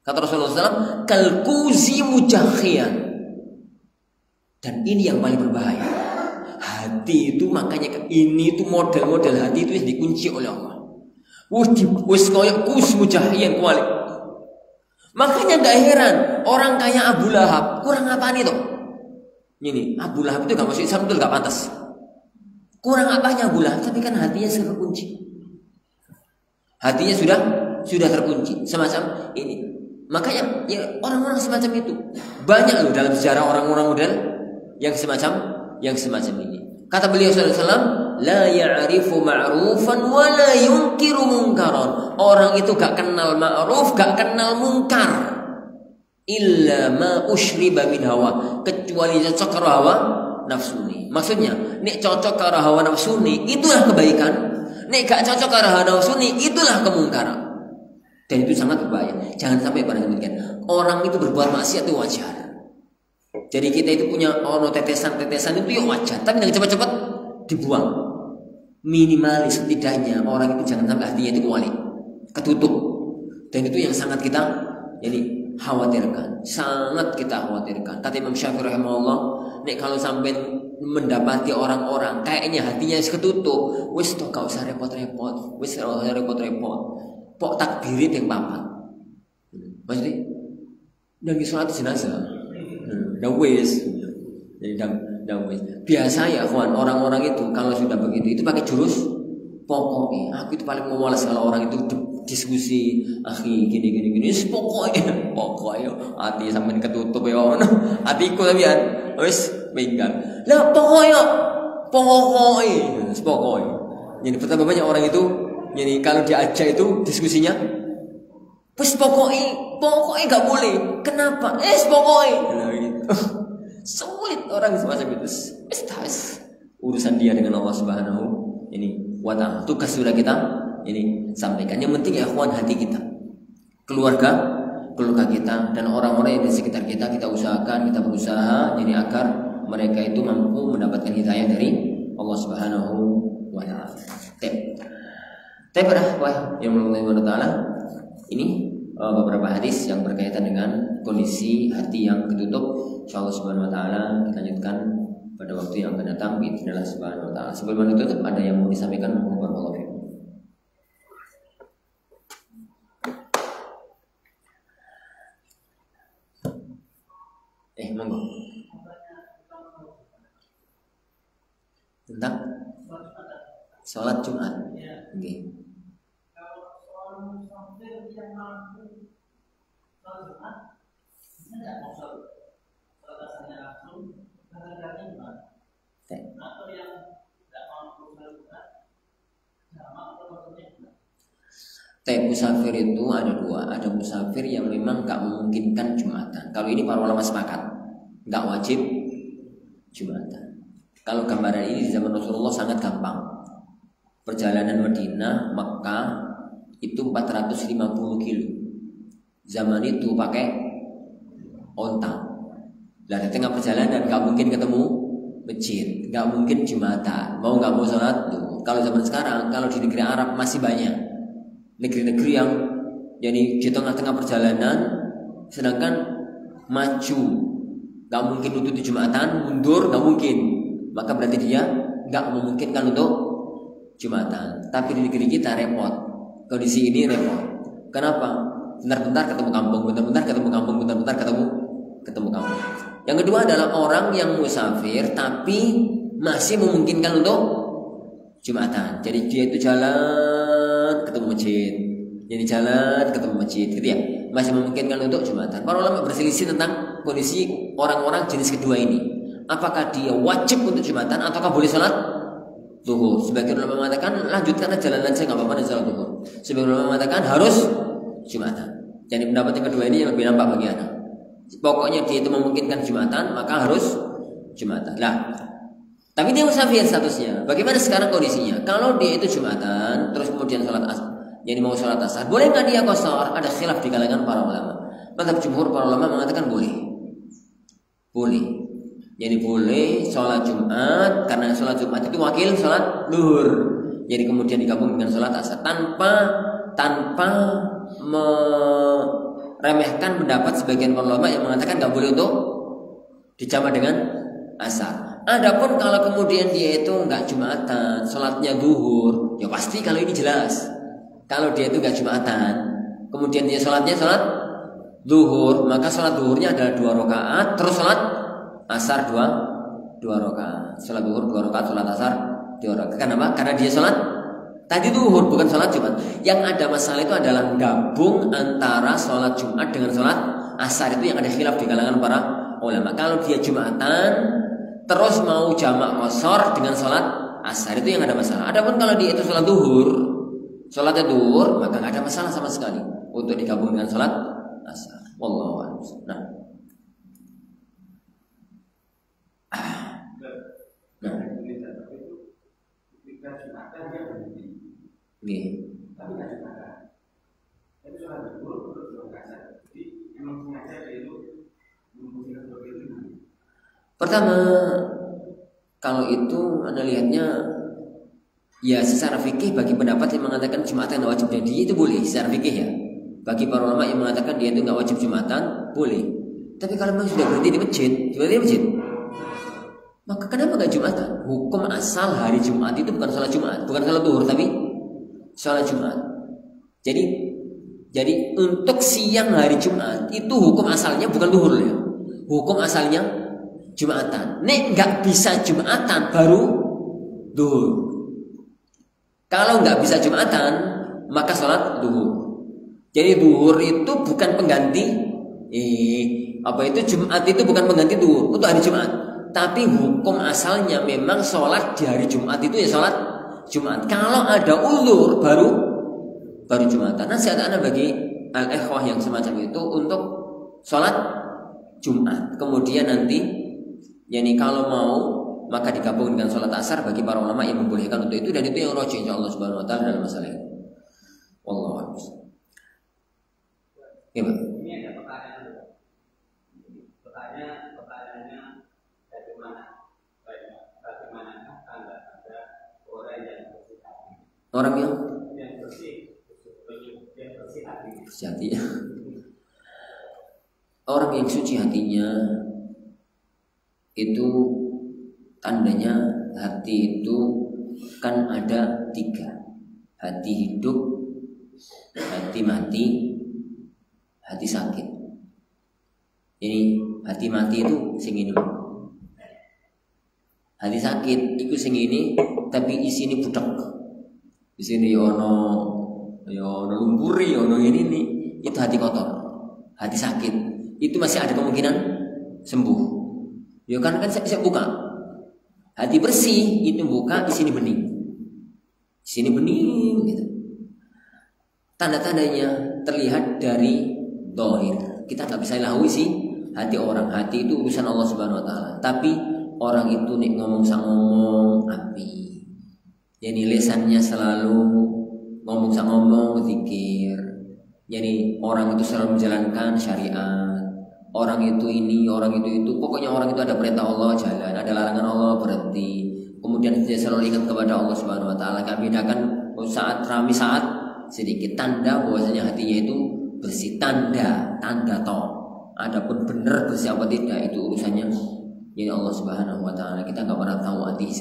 Kata Rasulullah SAW, kalkuzi mujahhian. Dan ini yang paling berbahaya. Hati itu, makanya ini tuh model-model hati itu yang dikunci oleh Allah. Wis koyok kus mujahhian kualik. Makanya gak heran orang kayak Abu Lahab kurang apaan itu? Ini Abu Lahab itu gak masuk Islam, betul gak pantas. Kurang apanya Abu Lahab? Tapi kan hatinya sudah terkunci. Hatinya sudah terkunci semacam ini. Makanya ya, orang-orang semacam itu banyak loh dalam sejarah orang-orang model yang semacam ini. Kata beliau sallallahu alaihi wasallam, la ya'rifu ma'rufan wa la yunkiru munkaran. Orang itu gak kenal ma'ruf, gak kenal mungkar. Illa ma ushriba min hawa, kecuali cocok karo hawa nafsu ni. Maksudnya, nek cocok karo hawa nafsu ni itulah kebaikan, nek gak cocok karo hawa nafsu ni itulah kemungkaran. Dan itu sangat berbahaya. Jangan sampai pada demikian. Orang itu berbuat maksiat itu wajar. Jadi kita itu punya tetesan-tetesan itu ya wajar, tapi jangan cepat-cepat dibuang. Minimalis setidaknya orang itu jangan sampai hatinya itu kualik, ketutup. Dan itu yang sangat kita khawatirkan, sangat kita khawatirkan. Kata Imam Syafi'i rahimahullah, nek kalau sampai mendapati orang-orang kayaknya hatinya ketutup, wis toh gak usah repot-repot, wis gak usah repot-repot. Pok takbirit yang papat. Maksudnya dan sholat jenazah. Dan wis. Jadi dan wis. Biasa ya kawan, orang-orang itu kalau sudah begitu itu pakai jurus pokoknya. Aku itu paling malas kalau orang itu diskusi, akhi gini. Pokoknya hati sampai ketutup ya. Hatiku tapi wis minggat. Lah pokoknya. Jadi betapa banyak orang itu, jadi kalau diajak itu diskusinya, wis pokoknya gak boleh. Kenapa? Pokoknya. Sulit orang semacam itu. Wis urusan dia dengan Allah Subhanahu wa ta'ala. Tugas sudah kita sampaikan. Yang penting ya ikhwan, hati kita, keluarga kita dan orang-orang yang di sekitar kita usahakan, kita berusaha jadi agar mereka itu mampu mendapatkan hidayah dari Allah Subhanahu wa ta'ala. Tapi yang Allah Ta'ala ini beberapa hadis yang berkaitan dengan kondisi hati yang ketutup. Insyaallah Subhanahu wa ta'ala kita lanjutkan pada waktu yang akan datang biidznillah Subhanahu wa ta'ala. Sebelum menutup, ada yang mau disampaikan? Barakallahu fiikum. Monggo. Tentang sholat Jumat. Oke. Musafir itu ada dua. Ada musafir yang memang gak memungkinkan Jumatan. Kalau ini para ulama sepakat gak wajib Jumatan. Kalau gambaran ini di zaman Rasulullah sangat gampang. Perjalanan Madinah Mekah itu 450 kilo. Zaman itu pakai onta. Lah di tengah perjalanan gak mungkin ketemu masjid, gak mungkin Jumatan. Mau gak mau sholat tuh. Kalau zaman sekarang, kalau di negeri Arab masih banyak negeri-negeri yang jadi di tengah-tengah perjalanan, sedangkan maju gak mungkin untuk Jumatan, mundur gak mungkin, maka berarti dia gak memungkinkan untuk Jumatan. Tapi di negeri kita repot, kondisi ini repot. Kenapa? Bentar-bentar ketemu kampung, bentar-bentar ketemu kampung, bentar-bentar ketemu kampung. Yang kedua adalah orang yang musafir tapi masih memungkinkan untuk Jumatan. Jadi dia itu jalan ketemu masjid, jadi jalan ketemu masjid, gitu ya. Masih memungkinkan untuk Jumatan. Para ulama berselisih tentang kondisi orang-orang jenis kedua ini. Apakah dia wajib untuk Jumatan ataukah boleh sholat zuhur? Sebagian ulama mengatakan lanjutkan aja, jalan saja nggak apa-apa dan sholat zuhur. Sebagian ulama mengatakan harus Jumatan. Jadi pendapat yang kedua ini yang lebih nampak bagi anak. Pokoknya dia itu memungkinkan Jumatan, maka harus Jumatan. Lah, tapi dia musafir statusnya. Bagaimana sekarang kondisinya? Kalau dia itu Jumatan, terus kemudian sholat asar, jadi mau sholat asar, boleh nggak dia qashar? Ada khilaf di kalangan para ulama. Mazhab jumhur para ulama mengatakan boleh. Boleh. Jadi boleh sholat Jumat karena sholat Jumat itu wakil sholat duhur. Jadi kemudian digabung dengan sholat asar tanpa meremehkan pendapat sebagian ulama yang mengatakan nggak boleh untuk dijamak dengan asar. Adapun kalau kemudian dia itu nggak Jumatan, sholatnya duhur, ya pasti kalau ini jelas. Kalau dia itu nggak Jumatan, kemudian dia sholatnya sholat duhur, maka sholat duhurnya adalah 2 rakaat, terus sholat asar 2 rakaat. Sholat duhur 2 rakaat, sholat asar 2 rakaat. Kenapa? Karena dia sholat tadi duhur, bukan sholat Jumat. Yang ada masalah itu adalah gabung antara sholat Jumat dengan sholat asar, itu yang ada khilaf di kalangan para ulama. Kalau dia Jumatan terus mau jamak qashar dengan sholat asar, itu yang ada masalah. Adapun kalau dia itu sholatnya duhur, maka nggak ada masalah sama sekali untuk digabung dengan sholat asar. Wallahu a'lam. Nah, ini. Tapi nggak Jumatan. Tapi sholat duhur belum asar. Jadi memang sengaja dia itu mempunyai itu. Pertama, kalau itu Anda lihatnya ya secara fikih bagi pendapat yang mengatakan Jumatan nggak wajib jadi itu boleh secara fikih ya. Bagi para ulama yang mengatakan dia itu nggak wajib Jumatan boleh. Tapi kalau memang sudah berhenti di masjid, maka kenapa nggak Jumatan? Hukum asal hari Jumat itu bukan sholat Jumat, bukan sholat duhur tapi sholat Jumat. Jadi untuk siang hari Jumat itu hukum asalnya bukan duhur ya. Hukum asalnya Jumatan. Nek nggak bisa Jumatan baru duhur. Kalau nggak bisa Jumatan maka sholat duhur. Jadi duhur itu bukan pengganti Jumat itu bukan pengganti duhur untuk hari Jumat. Tapi hukum asalnya memang sholat di hari Jumat itu ya sholat Jumat. Kalau ada ulur baru Jumatan. Nasihat Anda bagi al-ikhwah yang semacam itu untuk sholat Jumat. Kemudian nanti kalau mau maka digabung dengan sholat asar bagi para ulama yang membolehkan untuk itu, dan itu yang rajih insyaallah subhanahu wa taala dalam masalah ini. Wallahu a'lam. Ya, Pak. Ini ada pertanyaannya bagaimanakah tanda-tanda orang yang bersih hati? Orang yang bersih hati. Orang yang suci hatinya itu tandanya hati itu kan ada 3. Hati hidup, hati mati, hati sakit. Ini hati mati itu sing ini. Hati sakit itu sing ini tapi isine budak. Di sini ono lumpuri, ono ini itu hati kotor. Hati sakit itu masih ada kemungkinan sembuh. Ya kan saya buka. Hati bersih itu buka di sini bening. Di sini bening gitu. Tanda-tandanya terlihat dari zahir. Kita nggak bisa lahui sih hati orang. Hati itu urusan Allah Subhanahu wa taala. Tapi orang itu nek ngomong api. Jadi lisannya selalu ngomong zikir. Jadi orang itu selalu menjalankan syariat. Orang itu ini, orang itu. Pokoknya orang itu ada perintah Allah jalan, ada larangan Allah berhenti. Kemudian dia selalu ingat kepada Allah Subhanahu wa taala. Kami bedakan saat rami saat sedikit, tanda bahwasanya hatinya itu bersih, tanda toh. Adapun benar bersih apa tidak itu urusannya jadi Allah Subhanahu wa taala. Kita enggak pernah tahu hati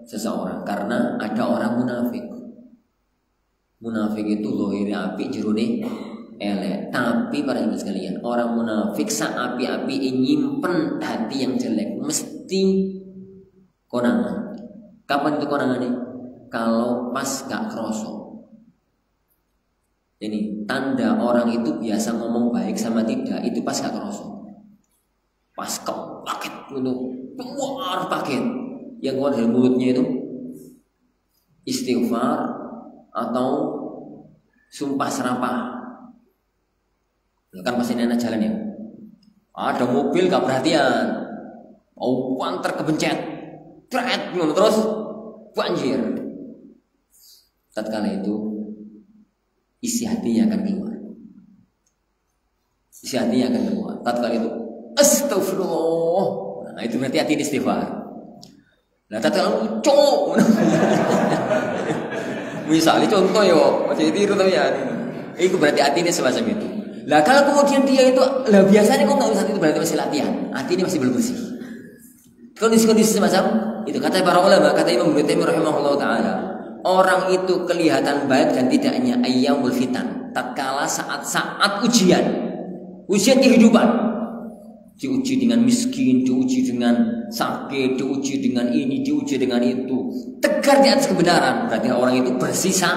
seseorang, karena ada orang munafik. Munafik itu zahirnya apik, jerone elek. Tapi para ibu sekalian, orang munafik api-api nyimpen hati yang jelek mesti konangan. Kapan itu konangannya? Kalau pas gak kroso. Jadi tanda orang itu biasa ngomong baik sama tidak itu pas gak kroso. Pas paket itu keluar paket yang keluar dari mulutnya itu istighfar atau sumpah serapah. Kan pasti enak jalan ya. Ada mobil gak perhatian, uang terkebencet, terus banjir. Tatkala itu isi hatinya akan keluar. isi hatinya akan keluar. Tatkala itu astagfirullah. Nah, itu berarti hati istighfar. Nah, tatkala cok. Misalnya contoh yo, masih tiru tapi ya. Itu berarti hati ini semacam itu. Lah kalau kemudian dia itu, lah biasanya kok nggak bisa itu berarti masih latihan. Hati ini masih belum bersih. Kondisi-kondisi semacam itu kata para ulama, kata Imam Ibnu Taimiyah rahimahullah taala, orang itu kelihatan baik dan tidaknya ayyamul fitan, tatkala saat-saat ujian kehidupan, diuji dengan miskin, diuji dengan sakit, diuji dengan ini, diuji dengan itu, tegar di atas kebenaran, berarti orang itu bersisa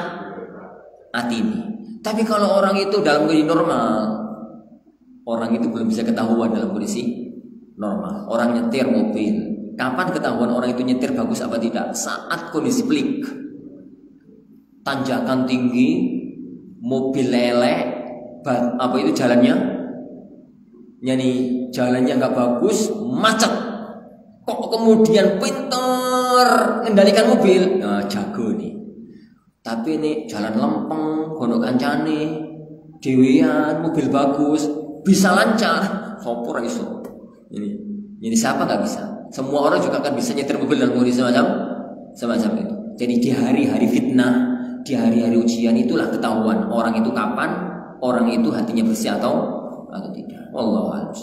hati ini. Tapi kalau orang itu dalam kondisi normal, orang itu belum bisa ketahuan dalam kondisi normal. Orang nyetir mobil, kapan ketahuan orang itu nyetir bagus apa tidak? Saat kondisi pelik, tanjakan tinggi, mobil lelek, apa itu jalannya, jalannya nggak bagus, macet. Kok kemudian pintar mengendalikan mobil? Nah, jago nih. Tapi ini jalan lempeng, gondok kancane, dewean, mobil bagus, bisa lancar. Sopo ra iso. Ini siapa nggak bisa? Semua orang juga akan bisa nyetir mobil dalam kondisi semacam itu. Jadi di hari-hari fitnah, di hari-hari ujian itulah ketahuan orang itu kapan orang itu hatinya bersih atau tidak. Wallahu a'lam.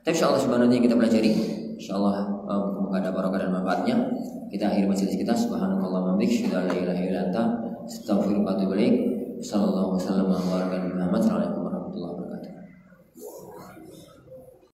Tapi insyaallah sebenarnya kita pelajari, insyaallah semoga ada barokah dan manfaatnya. Kita akhiri majelis kita. Subhanallah wa bihamdihi, la ilaha illa anta, astaghfiruka wa atubu ilaik. Sallallahu alaihi wasallam wa baraka Muhammad. Assalamualaikum warahmatullahi wabarakatuh.